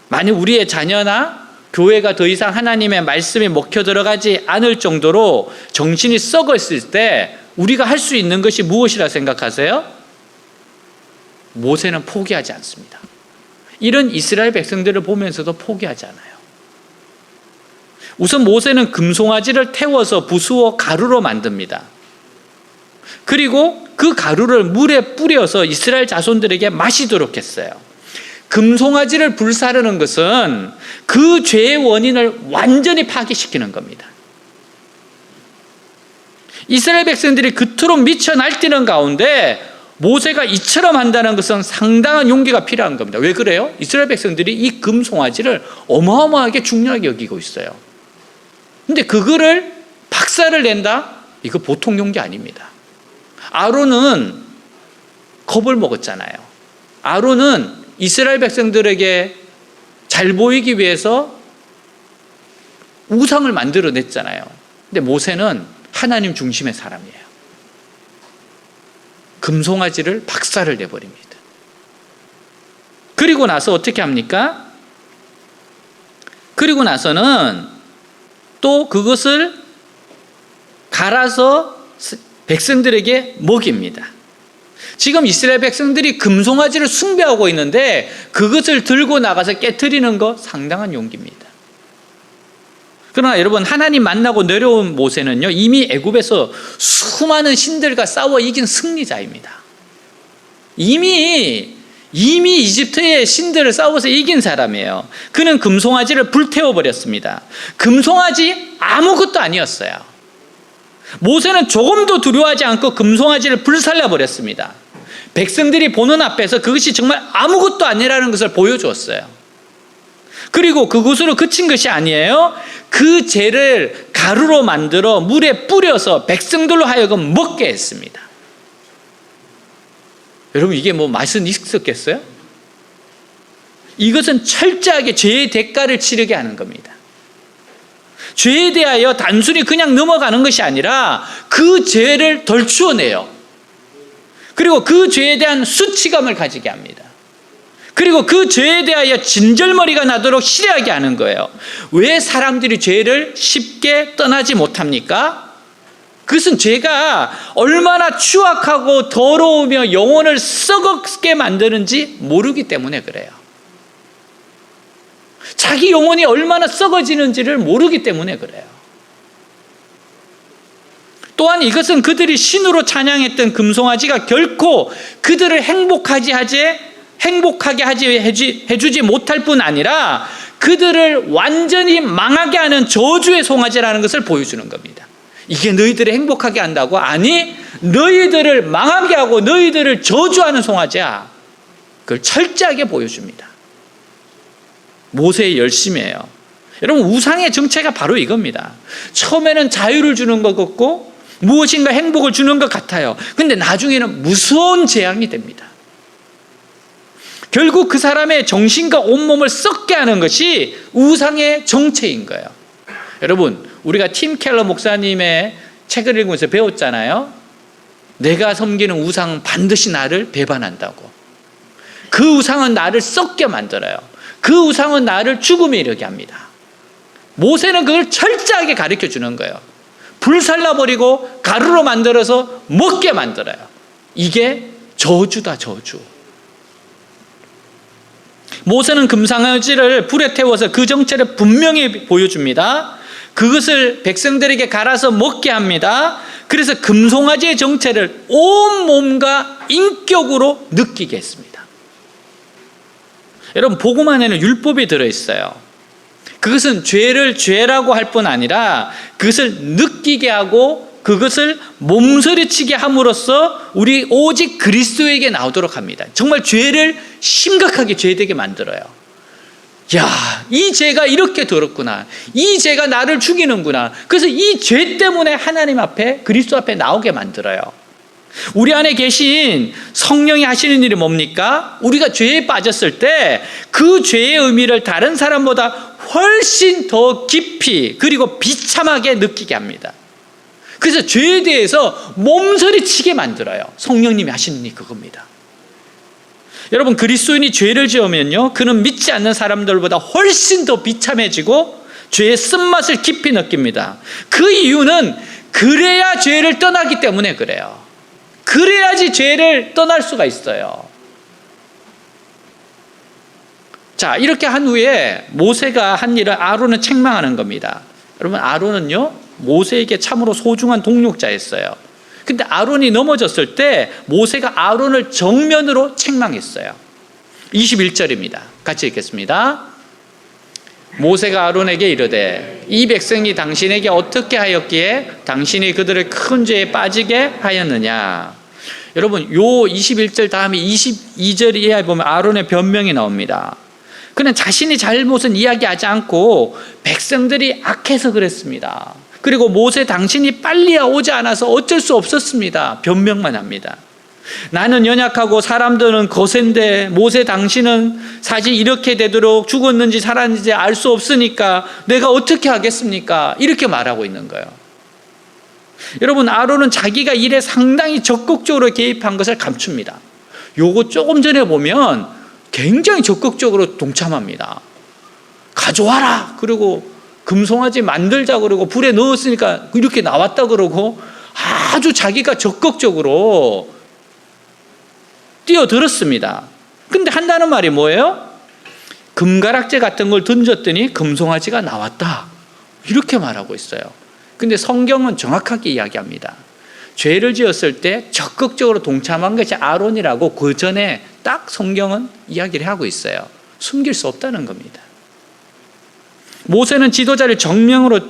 만약 우리의 자녀나 교회가 더 이상 하나님의 말씀에 먹혀 들어가지 않을 정도로 정신이 썩었을 때 우리가 할 수 있는 것이 무엇이라 생각하세요? 모세는 포기하지 않습니다. 이런 이스라엘 백성들을 보면서도 포기하지 않아요. 우선 모세는 금송아지를 태워서 부수어 가루로 만듭니다. 그리고 그 가루를 물에 뿌려서 이스라엘 자손들에게 마시도록 했어요. 금송아지를 불사르는 것은 그 죄의 원인을 완전히 파기시키는 겁니다. 이스라엘 백성들이 그토록 미쳐 날뛰는 가운데 모세가 이처럼 한다는 것은 상당한 용기가 필요한 겁니다. 왜 그래요? 이스라엘 백성들이 이 금송아지를 어마어마하게 중요하게 여기고 있어요. 근데 그거를 박살을 낸다? 이거 보통 용기 아닙니다. 아론은 겁을 먹었잖아요. 아론은 이스라엘 백성들에게 잘 보이기 위해서 우상을 만들어냈잖아요. 근데 모세는 하나님 중심의 사람이에요. 금송아지를 박살을 내버립니다. 그리고 나서 어떻게 합니까? 그리고 나서는 또 그것을 갈아서 백성들에게 먹입니다. 지금 이스라엘 백성들이 금송아지를 숭배하고 있는데 그것을 들고 나가서 깨트리는 거 상당한 용기입니다. 그러나 여러분, 하나님 만나고 내려온 모세는요, 이미 애굽에서 수많은 신들과 싸워 이긴 승리자입니다. 이미 이집트의 신들을 싸워서 이긴 사람이에요. 그는 금송아지를 불태워버렸습니다. 금송아지 아무것도 아니었어요. 모세는 조금도 두려워하지 않고 금송아지를 불살라버렸습니다. 백성들이 보는 앞에서 그것이 정말 아무것도 아니라는 것을 보여주었어요. 그리고 그것으로 그친 것이 아니에요. 그 죄를 가루로 만들어 물에 뿌려서 백성들로 하여금 먹게 했습니다. 여러분, 이게 뭐 맛은 있었겠어요? 이것은 철저하게 죄의 대가를 치르게 하는 겁니다. 죄에 대하여 단순히 그냥 넘어가는 것이 아니라 그 죄를 덜추어내요. 그리고 그 죄에 대한 수치감을 가지게 합니다. 그리고 그 죄에 대하여 진절머리가 나도록 싫어하게 하는 거예요. 왜 사람들이 죄를 쉽게 떠나지 못합니까? 그것은 죄가 얼마나 추악하고 더러우며 영혼을 썩게 만드는지 모르기 때문에 그래요. 자기 영혼이 얼마나 썩어지는지를 모르기 때문에 그래요. 또한 이것은 그들이 신으로 찬양했던 금송아지가 결코 그들을 행복하게 해주지 못할 뿐 아니라 그들을 완전히 망하게 하는 저주의 송아지라는 것을 보여주는 겁니다. 이게 너희들을 행복하게 한다고? 아니, 너희들을 망하게 하고 너희들을 저주하는 송아지야. 그걸 철저하게 보여줍니다. 모세의 열심이에요. 여러분, 우상의 정체가 바로 이겁니다. 처음에는 자유를 주는 것 같고 무엇인가 행복을 주는 것 같아요. 근데 나중에는 무서운 재앙이 됩니다. 결국 그 사람의 정신과 온몸을 썩게 하는 것이 우상의 정체인 거예요. 여러분, 우리가 팀 켈러 목사님의 책을 읽으면서 배웠잖아요. 내가 섬기는 우상은 반드시 나를 배반한다고. 그 우상은 나를 썩게 만들어요. 그 우상은 나를 죽음에 이르게 합니다. 모세는 그걸 철저하게 가르쳐 주는 거예요. 불살라버리고 가루로 만들어서 먹게 만들어요. 이게 저주다, 저주. 모세는 금송아지를 불에 태워서 그 정체를 분명히 보여줍니다. 그것을 백성들에게 갈아서 먹게 합니다. 그래서 금송아지의 정체를 온 몸과 인격으로 느끼게 했습니다. 여러분, 복음 안에는 율법이 들어있어요. 그것은 죄를 죄라고 할 뿐 아니라 그것을 느끼게 하고 그것을 몸서리치게 함으로써 우리 오직 그리스도에게 나오도록 합니다. 정말 죄를 심각하게 죄되게 만들어요. 야, 이 죄가 이렇게 더럽구나. 이 죄가 나를 죽이는구나. 그래서 이 죄 때문에 하나님 앞에, 그리스도 앞에 나오게 만들어요. 우리 안에 계신 성령이 하시는 일이 뭡니까? 우리가 죄에 빠졌을 때 그 죄의 의미를 다른 사람보다 훨씬 더 깊이 그리고 비참하게 느끼게 합니다. 그래서 죄에 대해서 몸서리치게 만들어요. 성령님이 하시는 일이 그겁니다. 여러분, 그리스도인이 죄를 지으면요, 그는 믿지 않는 사람들보다 훨씬 더 비참해지고 죄의 쓴맛을 깊이 느낍니다. 그 이유는 그래야 죄를 떠나기 때문에 그래요. 그래야지 죄를 떠날 수가 있어요. 자, 이렇게 한 후에 모세가 한 일을 아론은 책망하는 겁니다. 여러분, 아론은요, 모세에게 참으로 소중한 동력자였어요. 근데 아론이 넘어졌을 때 모세가 아론을 정면으로 책망했어요. 21절입니다. 같이 읽겠습니다. 모세가 아론에게 이르되 이 백성이 당신에게 어떻게 하였기에 당신이 그들을 큰 죄에 빠지게 하였느냐. 여러분, 요 21절 다음에 22절 이하에 보면 아론의 변명이 나옵니다. 그는 자신이 잘못은 이야기하지 않고 백성들이 악해서 그랬습니다. 그리고 모세 당신이 빨리 오지 않아서 어쩔 수 없었습니다. 변명만 합니다. 나는 연약하고 사람들은 거센데 모세 당신은 사실 이렇게 되도록 죽었는지 살았는지 알 수 없으니까 내가 어떻게 하겠습니까? 이렇게 말하고 있는 거예요. 여러분, 아론은 자기가 일에 상당히 적극적으로 개입한 것을 감춥니다. 요거 조금 전에 보면 굉장히 적극적으로 동참합니다. 가져와라. 그리고 금송아지 만들자 그러고 불에 넣었으니까 이렇게 나왔다 그러고 아주 자기가 적극적으로 뛰어들었습니다. 근데 한다는 말이 뭐예요? 금가락재 같은 걸 던졌더니 금송아지가 나왔다. 이렇게 말하고 있어요. 근데 성경은 정확하게 이야기합니다. 죄를 지었을 때 적극적으로 동참한 것이 아론이라고 그 전에 딱 성경은 이야기를 하고 있어요. 숨길 수 없다는 겁니다. 모세는 지도자를 정명으로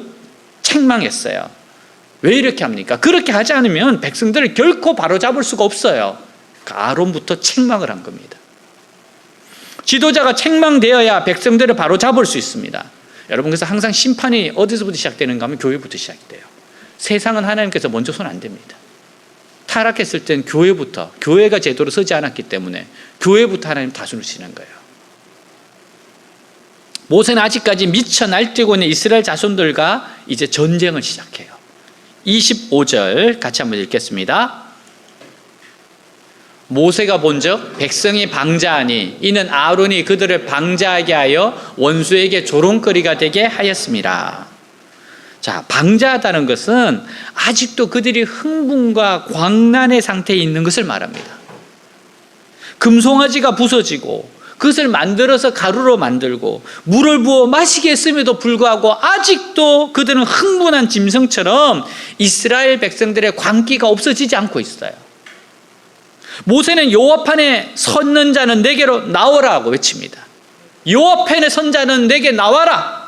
책망했어요. 왜 이렇게 합니까? 그렇게 하지 않으면 백성들을 결코 바로잡을 수가 없어요. 아론부터 책망을 한 겁니다. 지도자가 책망되어야 백성들을 바로잡을 수 있습니다. 여러분, 그래서 항상 심판이 어디서부터 시작되는가 하면 교회부터 시작돼요. 세상은 하나님께서 먼저 손 안 댑니다. 타락했을 땐 교회부터, 교회가 제대로 서지 않았기 때문에 교회부터 하나님 다스리시는 거예요. 모세는 아직까지 미쳐 날뛰고 있는 이스라엘 자손들과 이제 전쟁을 시작해요. 25절 같이 한번 읽겠습니다. 모세가 본즉 백성이 방자하니 이는 아론이 그들을 방자하게 하여 원수에게 조롱거리가 되게 하였습니다. 자, 방자하다는 것은 아직도 그들이 흥분과 광란의 상태에 있는 것을 말합니다. 금송아지가 부서지고 그것을 만들어서 가루로 만들고 물을 부어 마시게 했음에도 불구하고 아직도 그들은 흥분한 짐승처럼 이스라엘 백성들의 광기가 없어지지 않고 있어요. 모세는 여호와판에 섰는 자는 내게로 나오라고 외칩니다. 여호와판에 선 자는 내게 나와라.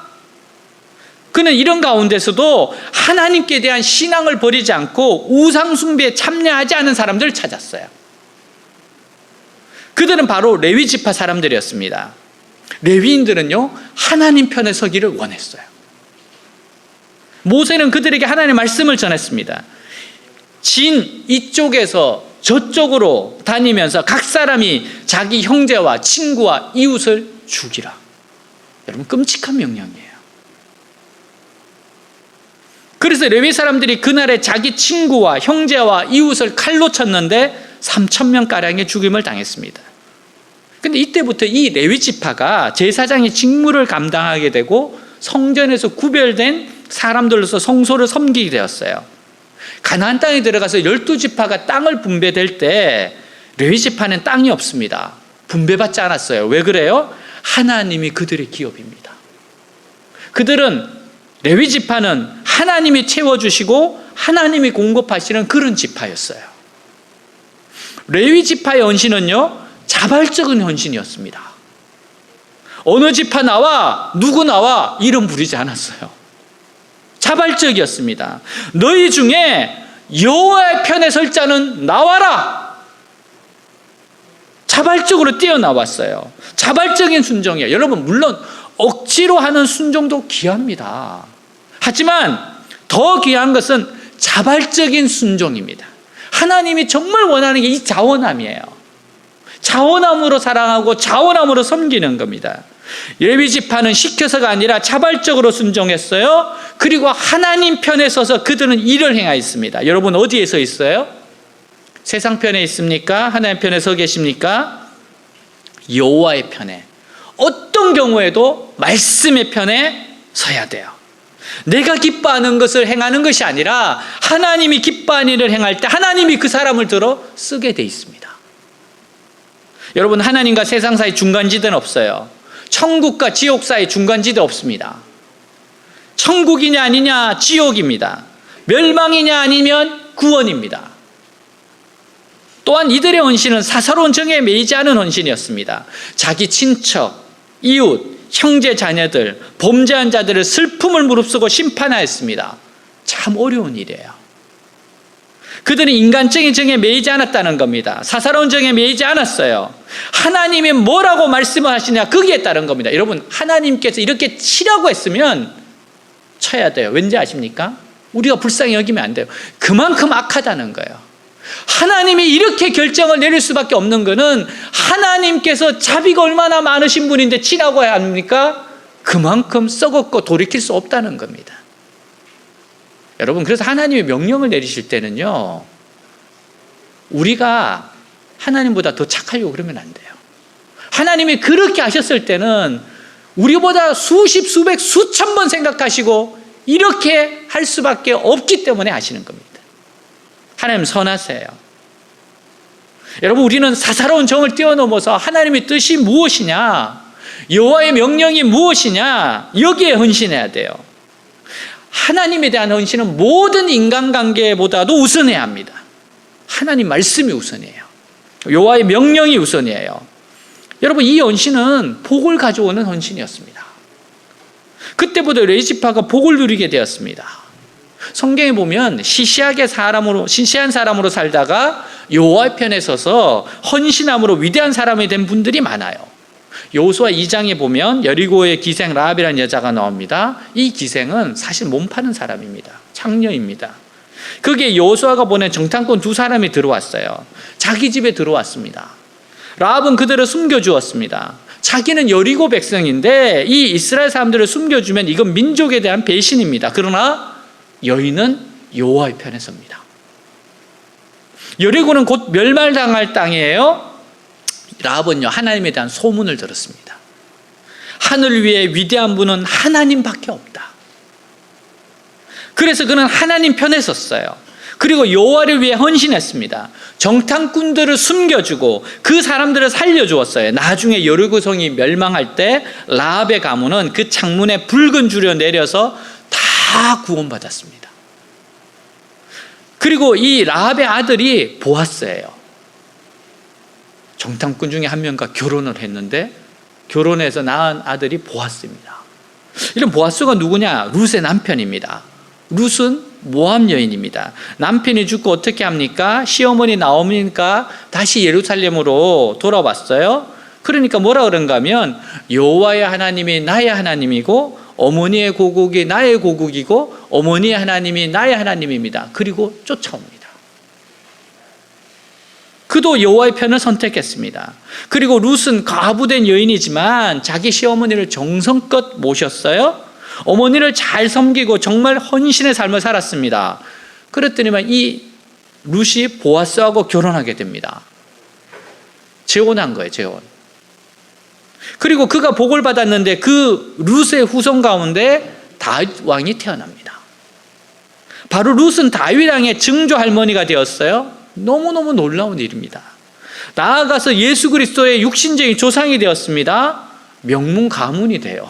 그는 이런 가운데서도 하나님께 대한 신앙을 버리지 않고 우상 숭배에 참여하지 않은 사람들을 찾았어요. 그들은 바로 레위 지파 사람들이었습니다. 레위인들은요, 하나님 편에 서기를 원했어요. 모세는 그들에게 하나님의 말씀을 전했습니다. 진 이쪽에서 저쪽으로 다니면서 각 사람이 자기 형제와 친구와 이웃을 죽이라. 여러분, 끔찍한 명령이에요. 그래서 레위 사람들이 그날에 자기 친구와 형제와 이웃을 칼로 쳤는데 3,000명가량의 죽임을 당했습니다. 근데 이때부터 이 레위 지파가 제사장의 직무를 감당하게 되고 성전에서 구별된 사람들로서 성소를 섬기게 되었어요. 가나안 땅에 들어가서 12지파가 땅을 분배될 때 레위 지파는 땅이 없습니다. 분배받지 않았어요. 왜 그래요? 하나님이 그들의 기업입니다. 그들은, 레위 지파는 하나님이 채워주시고 하나님이 공급하시는 그런 지파였어요. 레위 지파의 헌신은요, 자발적인 헌신이었습니다. 어느 지파 나와, 누구 나와 이름 부르지 않았어요. 자발적이었습니다. 너희 중에 여호와의 편에 설 자는 나와라. 자발적으로 뛰어나왔어요. 자발적인 순종이에요. 여러분, 물론 억지로 하는 순종도 귀합니다. 하지만 더 귀한 것은 자발적인 순종입니다. 하나님이 정말 원하는 게 이 자원함이에요. 자원함으로 사랑하고 자원함으로 섬기는 겁니다. 레위 지파는 시켜서가 아니라 자발적으로 순종했어요. 그리고 하나님 편에 서서 그들은 일을 행하였습니다. 여러분, 어디에 서 있어요? 세상 편에 있습니까? 하나님 편에 서 계십니까? 여호와의 편에. 어떤 경우에도 말씀의 편에 서야 돼요. 내가 기뻐하는 것을 행하는 것이 아니라 하나님이 기뻐하는 일을 행할 때 하나님이 그 사람을 들어 쓰게 돼 있습니다. 여러분, 하나님과 세상 사이 중간지대는 없어요. 천국과 지옥 사이 중간지대 없습니다. 천국이냐 아니냐 지옥입니다. 멸망이냐 아니면 구원입니다. 또한 이들의 헌신은 사사로운 정에 매이지 않은 헌신이었습니다. 자기 친척, 이웃, 형제 자녀들, 범죄한 자들의 슬픔을 무릅쓰고 심판하였습니다. 참 어려운 일이에요. 그들은 인간적인 정에 매이지 않았다는 겁니다. 사사로운 정에 매이지 않았어요. 하나님이 뭐라고 말씀을 하시냐, 거기에 따른 겁니다. 여러분, 하나님께서 이렇게 치라고 했으면 쳐야 돼요. 왠지 아십니까? 우리가 불쌍히 여기면 안 돼요. 그만큼 악하다는 거예요. 하나님이 이렇게 결정을 내릴 수밖에 없는 것은 하나님께서 자비가 얼마나 많으신 분인데 치라고 해야 합니까? 그만큼 썩었고 돌이킬 수 없다는 겁니다. 여러분, 그래서 하나님이 명령을 내리실 때는요, 우리가 하나님보다 더 착하려고 그러면 안 돼요. 하나님이 그렇게 하셨을 때는 우리보다 수십, 수백, 수천 번 생각하시고 이렇게 할 수밖에 없기 때문에 하시는 겁니다. 하나님 선하세요. 여러분, 우리는 사사로운 정을 뛰어넘어서 하나님의 뜻이 무엇이냐, 여호와의 명령이 무엇이냐, 여기에 헌신해야 돼요. 하나님에 대한 헌신은 모든 인간관계보다도 우선해야 합니다. 하나님 말씀이 우선이에요. 여호와의 명령이 우선이에요. 여러분, 이 헌신은 복을 가져오는 헌신이었습니다. 그때부터 레위 지파가 복을 누리게 되었습니다. 성경에 보면 시시한 사람으로 살다가 여호와의 편에 서서 헌신함으로 위대한 사람이 된 분들이 많아요. 여호수아 2장에 보면 여리고의 기생 라합이라는 여자가 나옵니다. 이 기생은 사실 몸 파는 사람입니다. 창녀입니다. 거기에 여호수아가 보낸 정탐꾼 2사람이 들어왔어요. 자기 집에 들어왔습니다. 라합은 그들을 숨겨주었습니다. 자기는 여리고 백성인데 이 이스라엘 사람들을 숨겨주면 이건 민족에 대한 배신입니다. 그러나 여인은 여호와의 편에 섭니다. 여리고는 곧 멸망당할 땅이에요. 라합은요, 하나님에 대한 소문을 들었습니다. 하늘 위에 위대한 분은 하나님밖에 없다. 그래서 그는 하나님 편에 섰어요. 그리고 여호와를 위해 헌신했습니다. 정탐꾼들을 숨겨주고 그 사람들을 살려주었어요. 나중에 여리고성이 멸망할 때 라합의 가문은 그 창문에 붉은 줄을 내려서 다 구원받았습니다. 그리고 이 라합의 아들이 보아스예요. 정탐꾼 중에 한 명과 결혼을 했는데 결혼해서 낳은 아들이 보아스입니다. 이런 보아스가 누구냐? 룻의 남편입니다. 룻은 모압 여인입니다. 남편이 죽고 어떻게 합니까? 시어머니 나오니까 다시 예루살렘으로 돌아왔어요. 그러니까 뭐라 그런가 하면 여호와의 하나님이 나의 하나님이고 어머니의 고국이 나의 고국이고 어머니의 하나님이 나의 하나님입니다. 그리고 쫓아옵니다. 그도 여호와의 편을 선택했습니다. 그리고 룻은 과부된 여인이지만 자기 시어머니를 정성껏 모셨어요. 어머니를 잘 섬기고 정말 헌신의 삶을 살았습니다. 그랬더니만 이 룻이 보아스하고 결혼하게 됩니다. 재혼한 거예요, 재혼. 그리고 그가 복을 받았는데 그 룻의 후손 가운데 다윗 왕이 태어납니다. 바로 룻은 다윗 왕의 증조 할머니가 되었어요. 너무너무 놀라운 일입니다. 나아가서 예수 그리스도의 육신적인 조상이 되었습니다. 명문 가문이 돼요.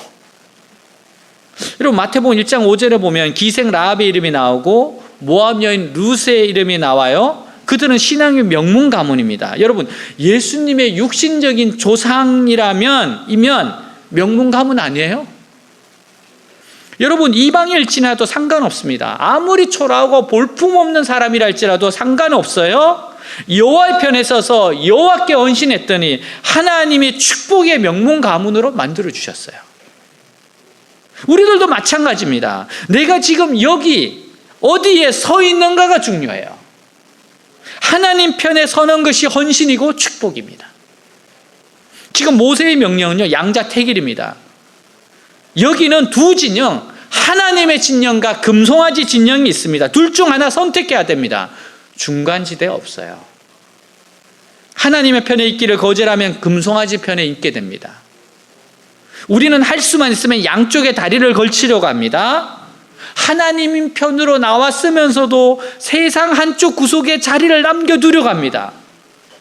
여러분 마태복음 1장 5절에 보면 기생 라합의 이름이 나오고 모압 여인 룻의 이름이 나와요. 그들은 신앙의 명문 가문입니다. 여러분 예수님의 육신적인 조상이라면 명문 가문 아니에요? 여러분 이방일지라도 상관없습니다. 아무리 초라하고 볼품없는 사람이라 할지라도 상관없어요. 여호와의 편에 서서 여호와께 헌신했더니 하나님이 축복의 명문 가문으로 만들어 주셨어요. 우리들도 마찬가지입니다. 내가 지금 여기 어디에 서 있는가가 중요해요. 하나님 편에 서는 것이 헌신이고 축복입니다. 지금 모세의 명령은요, 양자택일입니다. 여기는 두 진영, 하나님의 진영과 금송아지 진영이 있습니다. 둘 중 하나 선택해야 됩니다. 중간지대 없어요. 하나님의 편에 있기를 거절하면 금송아지 편에 있게 됩니다. 우리는 할 수만 있으면 양쪽에 다리를 걸치려고 합니다. 하나님 편으로 나왔으면서도 세상 한쪽 구석에 자리를 남겨두려고 합니다.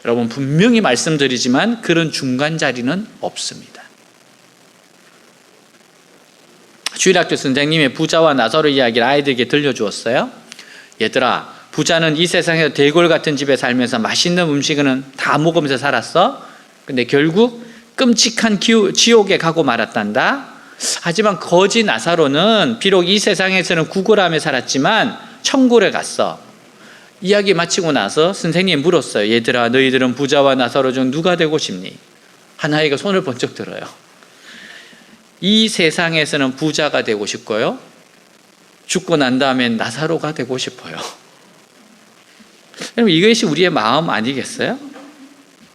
여러분 분명히 말씀드리지만 그런 중간 자리는 없습니다. 주일학교 선생님의 부자와 나사로 이야기를 아이들에게 들려주었어요. 얘들아, 부자는 이 세상에서 대골 같은 집에 살면서 맛있는 음식은 다 먹으면서 살았어. 근데 결국 끔찍한 지옥에 가고 말았단다. 하지만 거지 나사로는 비록 이 세상에서는 구걸하며 살았지만 천국에 갔어. 이야기 마치고 나서 선생님이 물었어요. 얘들아, 너희들은 부자와 나사로 중 누가 되고 싶니? 한 아이가 손을 번쩍 들어요. 이 세상에서는 부자가 되고 싶고요, 죽고 난 다음엔 나사로가 되고 싶어요. 여러분 이것이 우리의 마음 아니겠어요?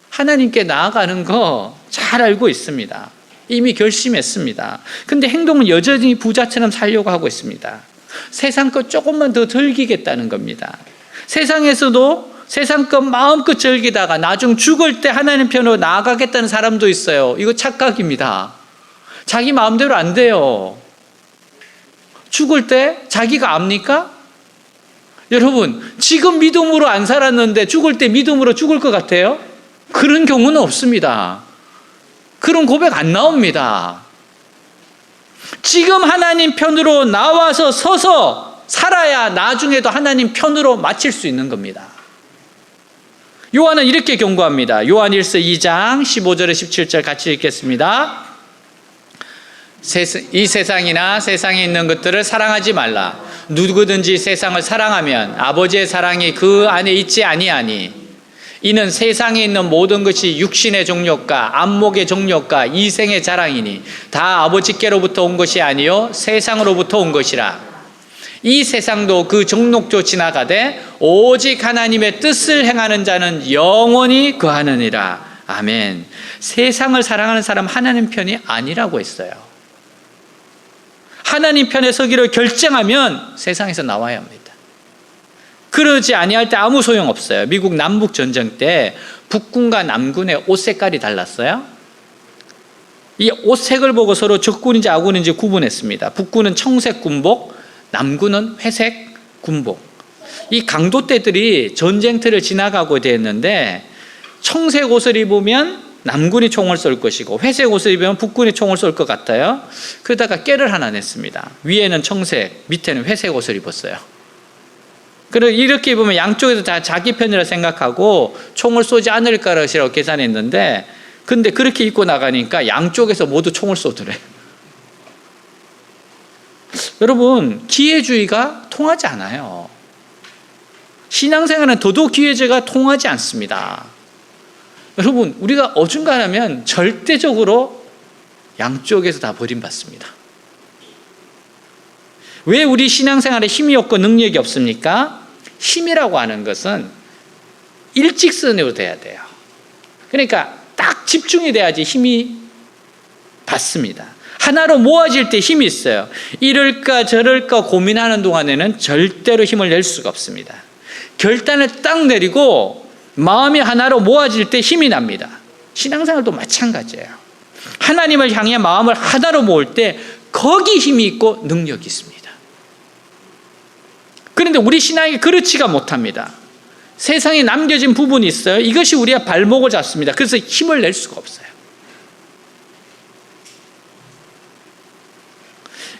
하나님께 나아가는 거 잘 알고 있습니다. 이미 결심했습니다. 근데 행동은 여전히 부자처럼 살려고 하고 있습니다. 세상 것 조금만 더 즐기겠다는 겁니다. 세상에서도 세상 것 마음껏 즐기다가 나중 죽을 때 하나님 편으로 나아가겠다는 사람도 있어요. 이거 착각입니다. 자기 마음대로 안 돼요. 죽을 때 자기가 압니까? 여러분 지금 믿음으로 안 살았는데 죽을 때 믿음으로 죽을 것 같아요? 그런 경우는 없습니다. 그런 고백 안 나옵니다. 지금 하나님 편으로 나와서 서서 살아야 나중에도 하나님 편으로 마칠 수 있는 겁니다. 요한은 이렇게 경고합니다. 요한 1서 2장 15절에 17절 같이 읽겠습니다. 이 세상이나 세상에 있는 것들을 사랑하지 말라. 누구든지 세상을 사랑하면 아버지의 사랑이 그 안에 있지 아니하니 이는 세상에 있는 모든 것이 육신의 정욕과 안목의 정욕과 이생의 자랑이니 다 아버지께로부터 온 것이 아니요 세상으로부터 온 것이라. 이 세상도 그 정욕조 지나가되 오직 하나님의 뜻을 행하는 자는 영원히 거하느니라. 아멘. 세상을 사랑하는 사람 하나님 편이 아니라고 했어요. 하나님 편에 서기를 결정하면 세상에서 나와야 합니다. 그러지 아니할 때 아무 소용없어요. 미국 남북 전쟁 때 북군과 남군의 옷 색깔이 달랐어요. 이 옷 색을 보고 서로 적군인지 아군인지 구분했습니다. 북군은 청색 군복, 남군은 회색 군복. 이 강도떼들이 전쟁터를 지나가고 되었는데 청색 옷을 입으면 남군이 총을 쏠 것이고 회색 옷을 입으면 북군이 총을 쏠 것 같아요. 그러다가 깨를 하나 냈습니다. 위에는 청색, 밑에는 회색 옷을 입었어요. 그리고 이렇게 입으면 양쪽에서 다 자기 편이라 생각하고 총을 쏘지 않을 것이라고 계산했는데 근데 그렇게 입고 나가니까 양쪽에서 모두 총을 쏘더래. 여러분 기회주의가 통하지 않아요. 신앙생활은 더더욱 기회주의가 통하지 않습니다. 여러분 우리가 어중간하면 절대적으로 양쪽에서 다 버림받습니다. 왜 우리 신앙생활에 힘이 없고 능력이 없습니까? 힘이라고 하는 것은 일직선으로 돼야 돼요. 그러니까 딱 집중이 돼야지 힘이 받습니다. 하나로 모아질 때 힘이 있어요. 이럴까 저럴까 고민하는 동안에는 절대로 힘을 낼 수가 없습니다. 결단을 딱 내리고 마음이 하나로 모아질 때 힘이 납니다. 신앙생활도 마찬가지예요. 하나님을 향해 마음을 하나로 모을 때 거기 힘이 있고 능력이 있습니다. 그런데 우리 신앙이 그렇지가 못합니다. 세상에 남겨진 부분이 있어요. 이것이 우리의 발목을 잡습니다. 그래서 힘을 낼 수가 없어요.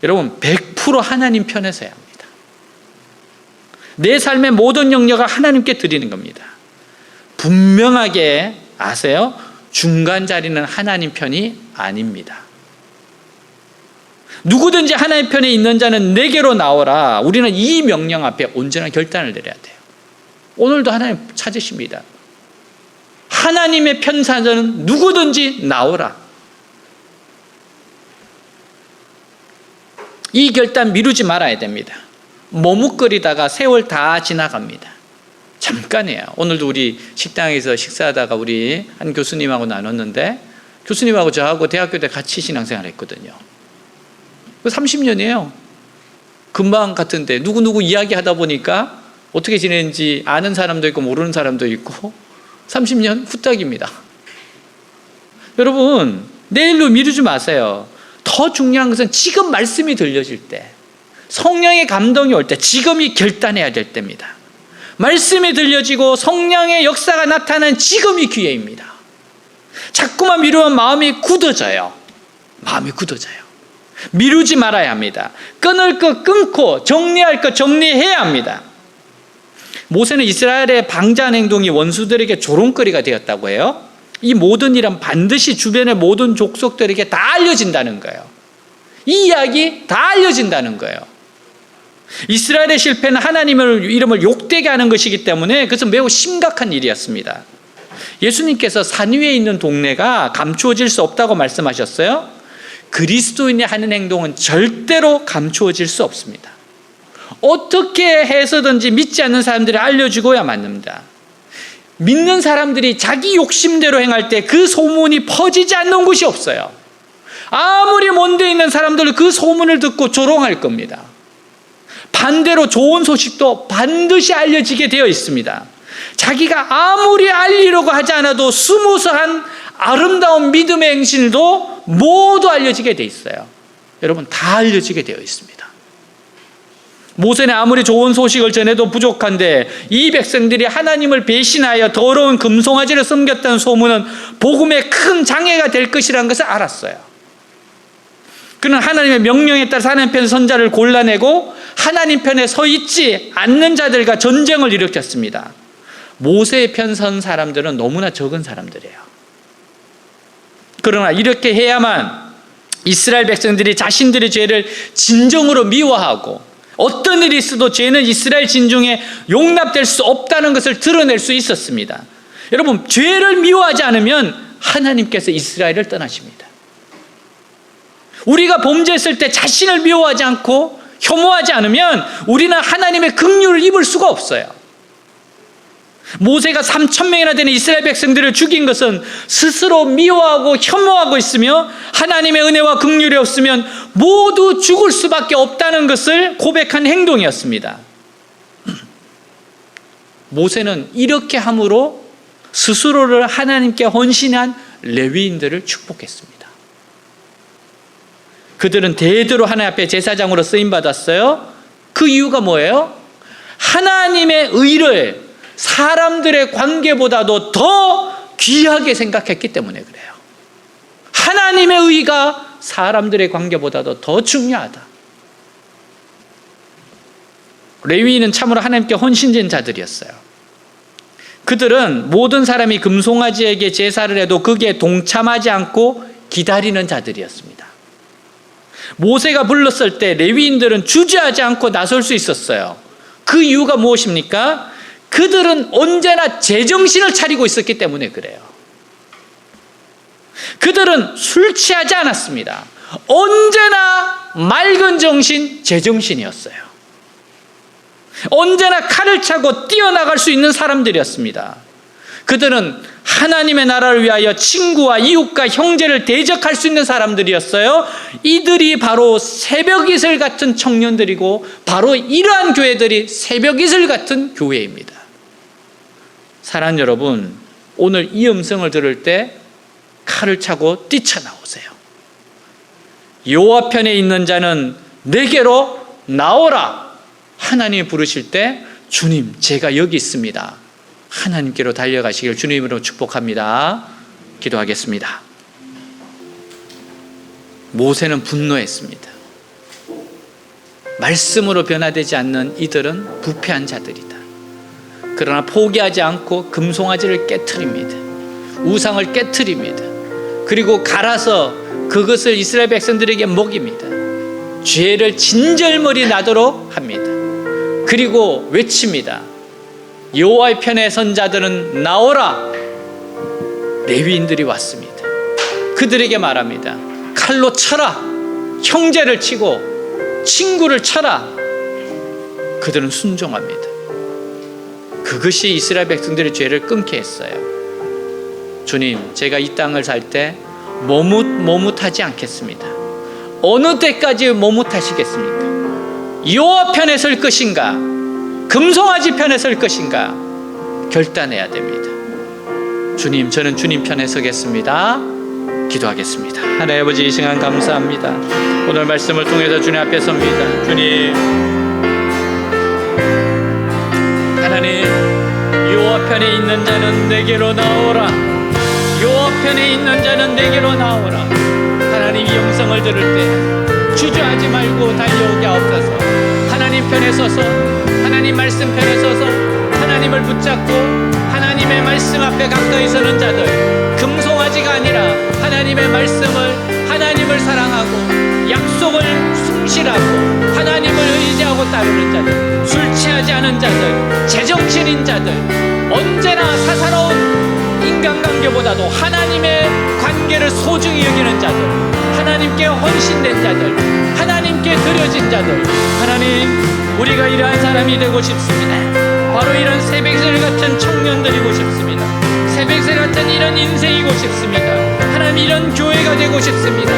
여러분, 100% 하나님 편에 서야 합니다. 내 삶의 모든 영역을 하나님께 드리는 겁니다. 분명하게 아세요? 중간 자리는 하나님 편이 아닙니다. 누구든지 하나님 편에 있는 자는 내게로 나오라. 우리는 이 명령 앞에 온전한 결단을 내려야 돼요. 오늘도 하나님 찾으십니다. 하나님의 편사자는 누구든지 나오라. 이 결단 미루지 말아야 됩니다. 머뭇거리다가 세월 다 지나갑니다. 잠깐이에요. 오늘도 우리 식당에서 식사하다가 우리 한 교수님하고 나눴는데, 교수님하고 저하고 대학교 때 같이 신앙생활 했거든요. 30년이에요. 금방 같은데 누구누구 이야기하다 보니까 어떻게 지내는지 아는 사람도 있고 모르는 사람도 있고 30년 후딱입니다. 여러분, 내일로 미루지 마세요. 더 중요한 것은 지금 말씀이 들려질 때, 성령의 감동이 올 때, 지금이 결단해야 될 때입니다. 말씀이 들려지고 성령의 역사가 나타나는 지금이 기회입니다. 자꾸만 미루면 마음이 굳어져요. 마음이 굳어져요. 미루지 말아야 합니다. 끊을 것 끊고 정리할 것 정리해야 합니다. 모세는 이스라엘의 방자한 행동이 원수들에게 조롱거리가 되었다고 해요. 이 모든 일은 반드시 주변의 모든 족속들에게 다 알려진다는 거예요. 이 이야기 다 알려진다는 거예요. 이스라엘의 실패는 하나님의 이름을 욕되게 하는 것이기 때문에 그것은 매우 심각한 일이었습니다. 예수님께서 산 위에 있는 동네가 감추어질 수 없다고 말씀하셨어요. 그리스도인이 하는 행동은 절대로 감추어질 수 없습니다. 어떻게 해서든지 믿지 않는 사람들이 알려주고야 만납니다. 믿는 사람들이 자기 욕심대로 행할 때 그 소문이 퍼지지 않는 곳이 없어요. 아무리 먼데 있는 사람들은 그 소문을 듣고 조롱할 겁니다. 반대로 좋은 소식도 반드시 알려지게 되어 있습니다. 자기가 아무리 알리려고 하지 않아도 숨어서 한 아름다운 믿음의 행실도 모두 알려지게 되어 있어요. 여러분, 다 알려지게 되어 있습니다. 모세는 아무리 좋은 소식을 전해도 부족한데 이 백성들이 하나님을 배신하여 더러운 금송아지를 섬겼다는 소문은 복음에 큰 장애가 될 것이라는 것을 알았어요. 그는 하나님의 명령에 따라 하나님 편 선자를 골라내고 하나님 편에 서 있지 않는 자들과 전쟁을 일으켰습니다. 모세의 편 선 사람들은 너무나 적은 사람들이에요. 그러나 이렇게 해야만 이스라엘 백성들이 자신들의 죄를 진정으로 미워하고 어떤 일이 있어도 죄는 이스라엘 진중에 용납될 수 없다는 것을 드러낼 수 있었습니다. 여러분, 죄를 미워하지 않으면 하나님께서 이스라엘을 떠나십니다. 우리가 범죄했을 때 자신을 미워하지 않고 혐오하지 않으면 우리는 하나님의 긍휼을 입을 수가 없어요. 모세가 3,000명이나 되는 이스라엘 백성들을 죽인 것은 스스로 미워하고 혐오하고 있으며 하나님의 은혜와 긍휼이 없으면 모두 죽을 수밖에 없다는 것을 고백한 행동이었습니다. 모세는 이렇게 함으로 스스로를 하나님께 헌신한 레위인들을 축복했습니다. 그들은 대대로 하나님 앞에 제사장으로 쓰임받았어요. 그 이유가 뭐예요? 하나님의 의를 사람들의 관계보다도 더 귀하게 생각했기 때문에 그래요. 하나님의 의가 사람들의 관계보다도 더 중요하다. 레위인은 참으로 하나님께 헌신된 자들이었어요. 그들은 모든 사람이 금송아지에게 제사를 해도 거기에 동참하지 않고 기다리는 자들이었습니다. 모세가 불렀을 때 레위인들은 주저하지 않고 나설 수 있었어요. 그 이유가 무엇입니까? 그들은 언제나 제정신을 차리고 있었기 때문에 그래요. 그들은 술 취하지 않았습니다. 언제나 맑은 정신, 제정신이었어요. 언제나 칼을 차고 뛰어나갈 수 있는 사람들이었습니다. 그들은 하나님의 나라를 위하여 친구와 이웃과 형제를 대적할 수 있는 사람들이었어요. 이들이 바로 새벽이슬 같은 청년들이고 바로 이러한 교회들이 새벽이슬 같은 교회입니다. 사랑하는 여러분, 오늘 이 음성을 들을 때 칼을 차고 뛰쳐나오세요. 여호와 편에 있는 자는 내게로 나오라. 하나님이 부르실 때 주님, 제가 여기 있습니다. 하나님께로 달려가시길 주님으로 축복합니다. 기도하겠습니다. 모세는 분노했습니다. 말씀으로 변화되지 않는 이들은 부패한 자들이다. 그러나 포기하지 않고 금송아지를 깨트립니다. 우상을 깨트립니다. 그리고 갈아서 그것을 이스라엘 백성들에게 먹입니다. 죄를 진절머리 나도록 합니다. 그리고 외칩니다. 여호와의 편에 선 자들은 나오라. 레위인들이 왔습니다. 그들에게 말합니다. 칼로 쳐라. 형제를 치고 친구를 쳐라. 그들은 순종합니다. 그것이 이스라엘 백성들의 죄를 끊게 했어요. 주님, 제가 이 땅을 살 때 머뭇하지 않겠습니다. 어느 때까지 머뭇하시겠습니까? 여호와 편에 설 것인가, 금송아지 편에 설 것인가 결단해야 됩니다. 주님, 저는 주님 편에 서겠습니다. 기도하겠습니다. 하나님 아버지, 이 시간 감사합니다. 오늘 말씀을 통해서 주님 앞에 섭니다. 주님, 하나님, 여호와 편에 있는 자는 내게로 나오라. 여호와 편에 있는 자는 내게로 나오라. 하나님, 이 영성을 들을 때 주저하지 말고 달려오게 하옵소서. 하나님 편에 서서, 하나님 말씀 편에 서서 하나님을 붙잡고 하나님의 말씀 앞에 가까이 서는 자들, 금송아지가 아니라 하나님의 말씀을, 하나님을 사랑하고 약속을 충실하고 하나님을 의지하고 따르는 자들, 술 취하지 않은 자들, 제정신인 자들, 언제나 사사로운 인간관계보다도 하나님의 관계를 소중히 여기는 자들, 하나님께 헌신된 자들, 하나님께 드려진 자들, 하나님, 우리가 이러한 사람이 되고 싶습니다. 바로 이런 새벽새 같은 청년들이고 싶습니다. 새벽새 같은 이런 인생이고 싶습니다. 하나님, 이런 교회가 되고 싶습니다.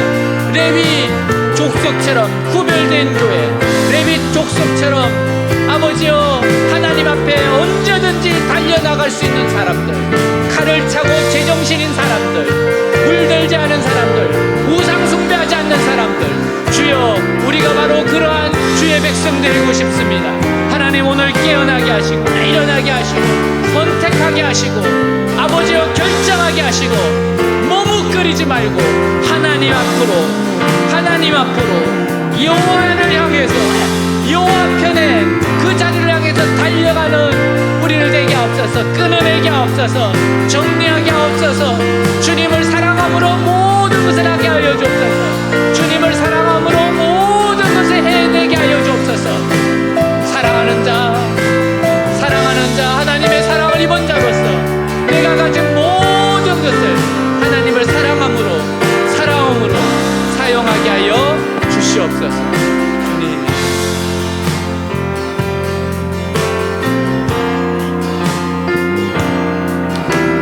레위 족속처럼 구별된 교회, 레위 족속처럼 아버지여 하나님 앞에 언제든지 달려나갈 수 있는 사람들, 칼을 차고 제정신인 사람들, 물들지 않은 사람들, 우상 숭배하지 않는 사람들, 주여, 우리가 바로 그러한 주의 백성 되고 싶습니다. 하나님, 오늘 깨어나게 하시고 일어나게 하시고 선택하게 하시고 아버지여 결정하게 하시고 머뭇거리지 말고 하나님 앞으로 여호와를 향해서, 여호와 편에 그 자리를 향해서 달려가는 우리를 되게 하옵소서. 끊어내게 하옵소서. 정리하게 하옵소서. 주님을 사랑함으로 모든 것을 하게 하여 주옵소서. 주님을 사랑함으로 모든 것을 해내게 하여 주옵소서. 사랑하는 자, 하나님의 사랑을 입은 자로서 내가 가진 모든 것을 하나님을 사랑함으로 사용하게 하여 주시옵소서. 주님,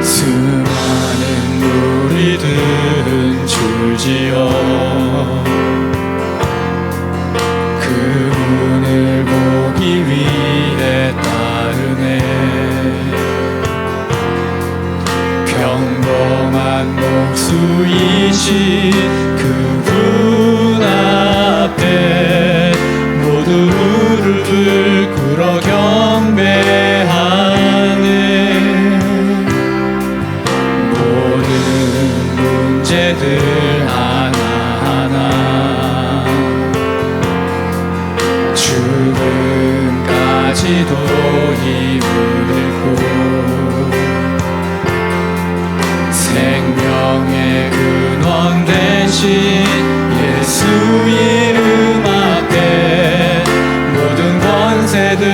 수많은 무리들은 줄지어 그분을 보기 위해 따르네. 평범한 목수이신 그분 앞에 모두를 꿇어 경배하네. 모든 문제들 하나하나 죽음까지도 이끌고 생명의 근원 대신 예수 이름 앞에 모든 권세들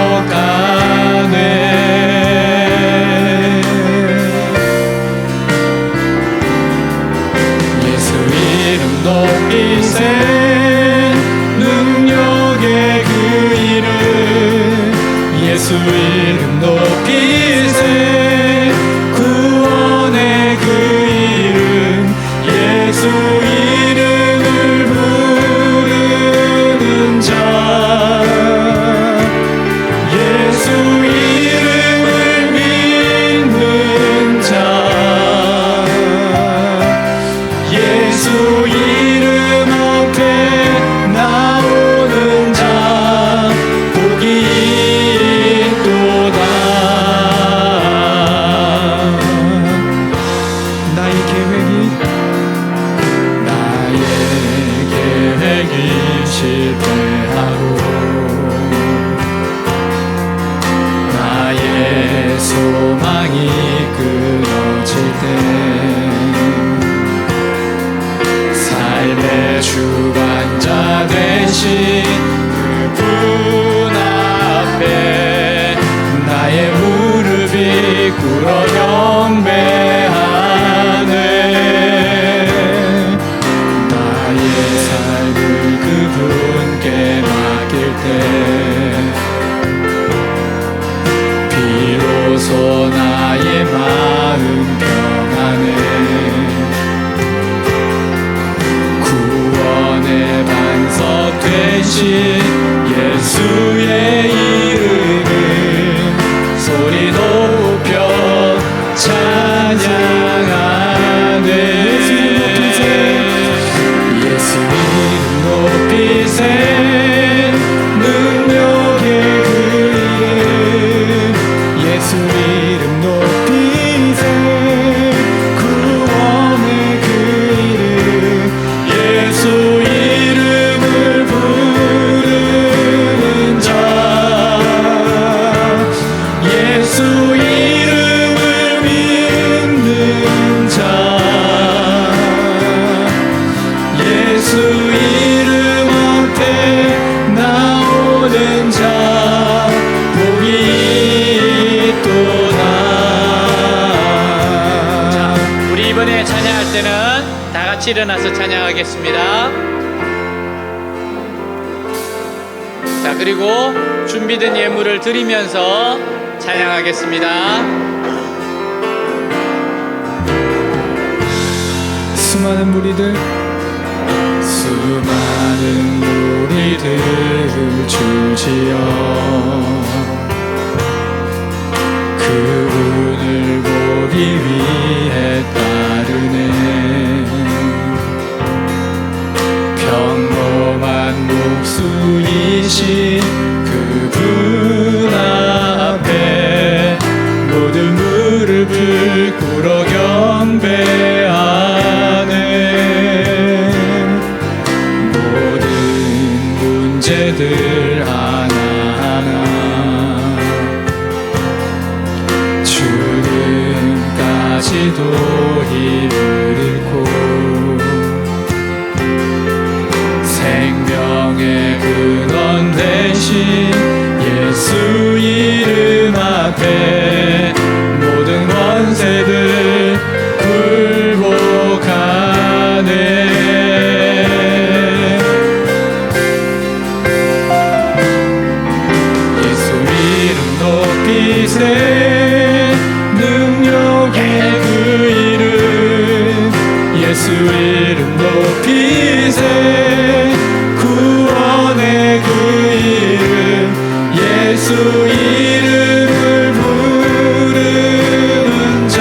굴복하네. 예수 이름 높이세 능력의 그 이름, 예수 이름 높이 예수의 이름을 소리 높여 찬양하네. 예수 이름 높이세 능력의 그 이름 예수 이름 높이세 구원의 그 이름 예수 이름을 부르는 자 예수 이름을 믿는 자 예수 이름 앞에 나오는 자 복이 있도다. 자, 우리 이번에 찬양할 때는 다 같이 일어나서 찬양하겠습니다. 자, 그리고 준비된 예물을 드리면서 찬양하겠습니다. 수많은 무리들 줄지어 그분을 보기 위해 따르네. 평범한 목수이신 그분 앞에 모든 무릎을 꿇어 경배하네. 모든 문제들 하나하나 죽음까지도 힘을 잃고 생명의 근원 되신 예수 이름 앞에 모든 원세들 굴복하네. 예수 이름 높이세 능력의 그 이름 예수 이름 높이세 구원의 그 이름 예수 이름을 부르는 자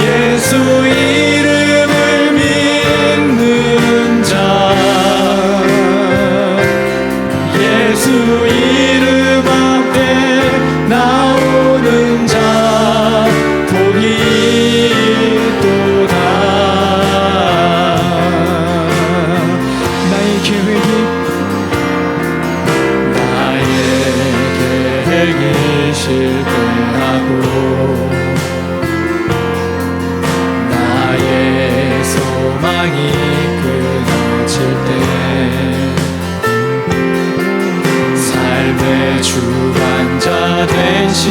예수 이름을 믿는 자 예수 이름 앞에 나오는 자 복이 있도다. 나의 계획이 실패하고 나의 소망이 끊어질 때 삶의 주관자 되신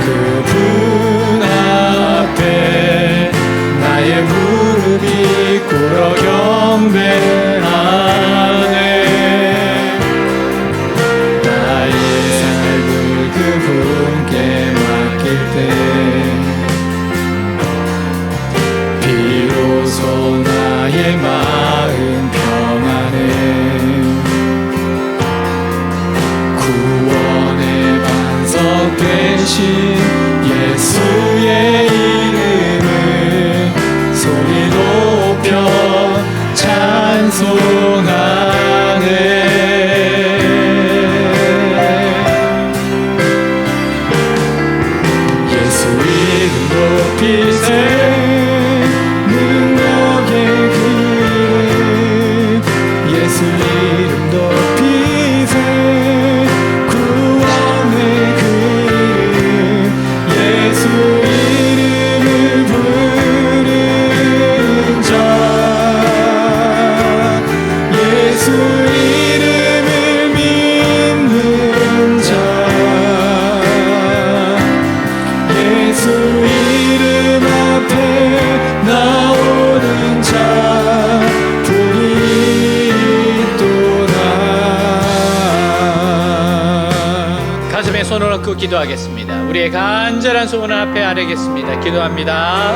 그분 앞에 나의 무릎이 꿇어 경배하네. 나의 삶을 그분께 맡길 때 비로소 나의 마음 평안해. 구원의 반석 되신 예수의 이름을 소리 높여 찬송하네. 예수 이름 높이세 능력의 그 이름 예수 이름 높이세 구원의 그 이름 예수 이름을 부르는 자 예수 이름을 믿는 자 예수 이름 앞에 나오는 자 복이 있도다. 가슴에 손을 얹고 기도하겠습니다. 우리의 간절한 소원 앞에 아뢰겠습니다. 기도합니다.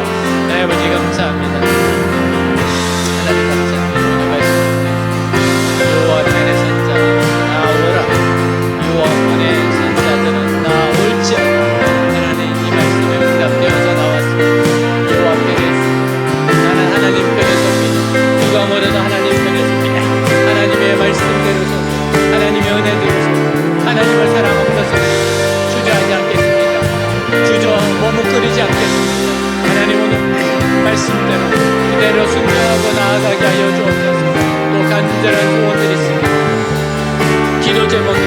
하나님 아버지 감사합니다. 하나님 감사합니다. 간절한 소원들이 있습니다. 기도 제목이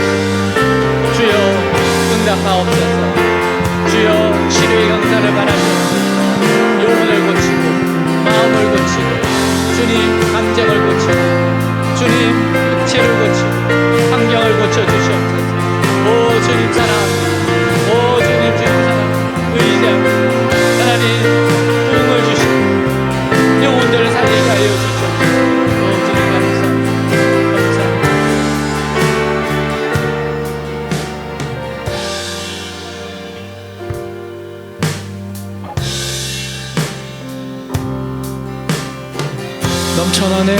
주여 응답하옵소서. 주여 치료의 강사를 바라시옵소서. 영혼을 고치고 마음을 고치고 주님 감정을 고치고 주님 육체를 고치고 환경을 고쳐주시옵소서. 오 주님 사랑합니다. 오 주님 사랑합니다. 의지합니다. 하나님 도움을 주시고 영혼들을 살리게 하여 주시옵소서. 오 주님 감사합니다. 넘쳐나네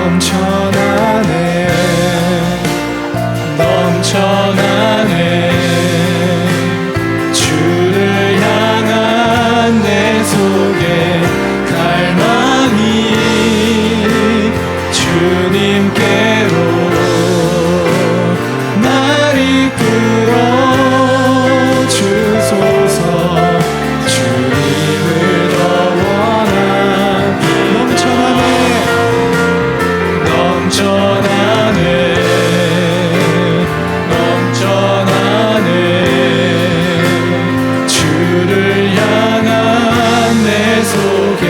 넘쳐나네 넘쳐나네 주를 향한 내 속에 갈망이 주님께로 날 이끌어 주소서. 주님을 더 원하니 넘쳐나네 넘쳐나네 주를 향한 내 속에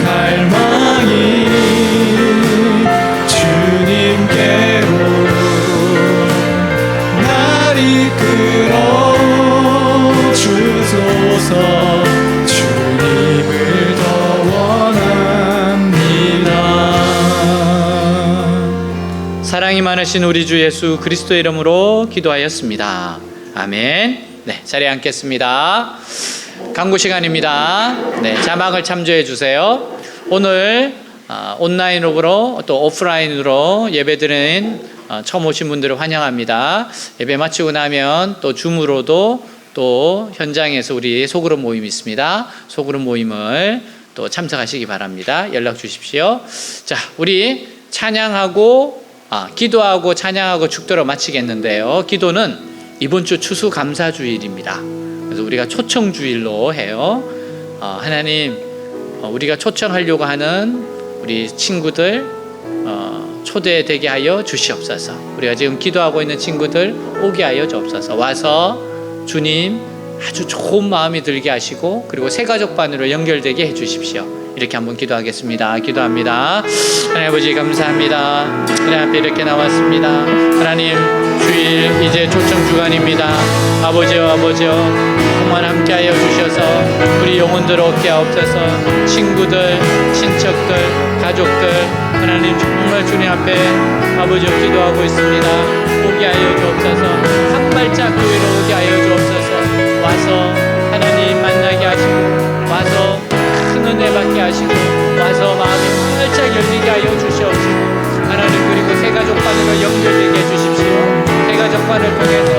갈망이 주님께로 날 이끌어 주소서. 주님을 더 원합니다. 사랑이 많으신 우리 주 예수 그리스도의 이름으로 기도하였습니다. 아멘. 네, 자리에 앉겠습니다. 강구 시간입니다. 네, 자막을 참조해 주세요. 오늘 온라인으로 또 오프라인으로 예배드리는 처음 오신 분들을 환영합니다. 예배 마치고 나면 또 줌으로도 또 현장에서 우리 소그룹 모임이 있습니다. 소그룹 모임을 또 참석하시기 바랍니다. 연락 주십시오. 자, 우리 찬양하고 기도하고 찬양하고 축도로 마치겠는데요. 기도는 이번 주 추수감사주일입니다. 그래서 우리가 초청주일로 해요. 하나님, 우리가 초청하려고 하는 우리 친구들 초대되게 하여 주시옵소서. 우리가 지금 기도하고 있는 친구들 오게 하여 주옵소서. 와서 주님 아주 좋은 마음이 들게 하시고 그리고 새가족반으로 연결되게 해주십시오. 이렇게 한번 기도하겠습니다. 기도합니다. 하나님 아버지 감사합니다. 하나님 앞에 이렇게 나왔습니다. 하나님 주일 이제 초청주간입니다. 아버지여 정말 함께하여 주셔서 우리 영혼들 얻게 하옵소서. 친구들, 친척들, 가족들 하나님 정말 주님 앞에 아버지여 기도하고 있습니다. 오게 하여 주옵소서. 한 발짝 교회로 오게 하여 주옵소서. 와서 하나님 만나게 하시고 와서 큰 은혜 받게 하시고 와서 마음이 활짝 열리게 하여 주시옵시고 하나님 그리고 새가족반으로 연결되게 해주십시오. 새가족반을 통해서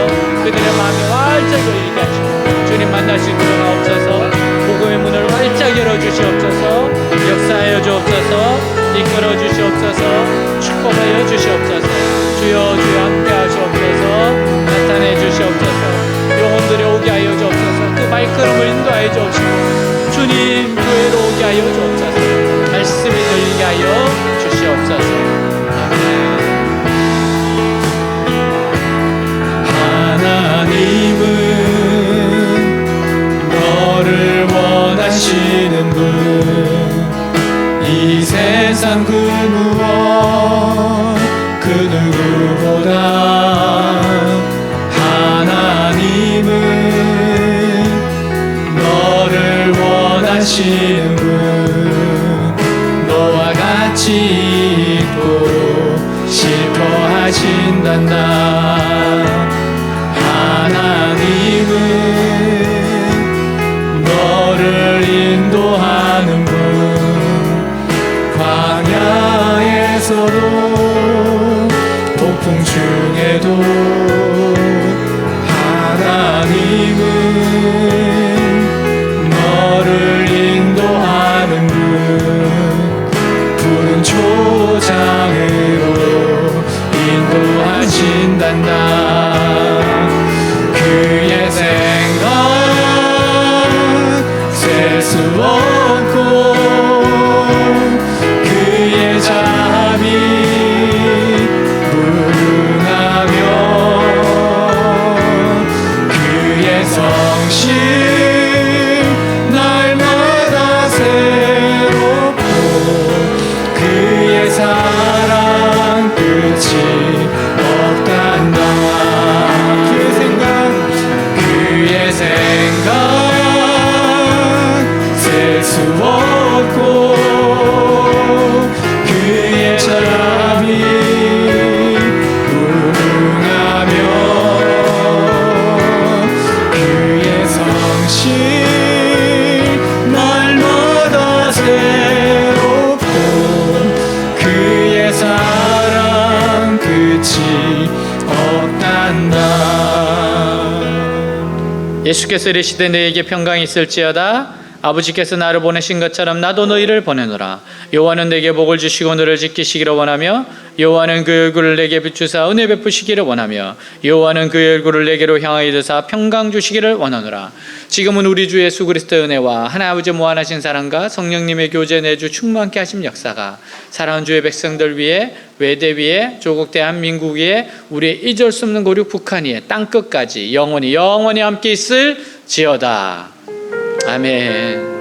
그들의 마음이 활짝 열리게 하시고 주님 만날 수 있도록 하옵소서. 복음의 문을 활짝 열어주시옵소서. 역사하여 주옵소서. 이끌어 주시옵소서. 축복하여 주시옵소서. 주여 함께 하시옵소서. 나타내 주시옵소서. 영혼들이 오게 하여 주옵소서. 그 발걸음을 인도하여 주옵시고 주님 교회로 오게 하여 주옵소서. 말씀이 들리게 하여 주시옵소서. 아멘. 하나님은 너를 원하시는 분 이 세상 그 무엇 그 누구보다 하나님은 너를 원하시는 분 너와 같이 있고 싶어 하신단다. 하나님은 너를 인도하는 분 광야에서도 폭풍 중에도 하나님은 너를 인도하는 분 푸른 초장으로 인도하신단다. 그의 생각 셀 수 없고 그의 자비 수 없고 그의 사랑이 무궁하며 그의 성실 날마다 새롭고 그의 사랑 끝이 없단다. 예수께서 이르시되 너에게 평강이 있을지어다. 아버지께서 나를 보내신 것처럼 나도 너희를 보내노라. 여호와는 내게 복을 주시고 너를 지키시기를 원하며 여호와는 그 얼굴을 내게 비추사 은혜 베푸시기를 원하며 여호와는 그 얼굴을 내게로 향하여 드사 평강 주시기를 원하노라. 지금은 우리 주 예수 그리스도의 은혜와 하나님 아버지 무한하신 사랑과 성령님의 교제 내주 충만케 하심 역사가 사랑하는 주의 백성들 위에 외대 위에 조국 대한민국 위에 우리의 잊을 수 없는 고륙 북한 위에 땅끝까지 영원히 함께 있을지어다. 아멘.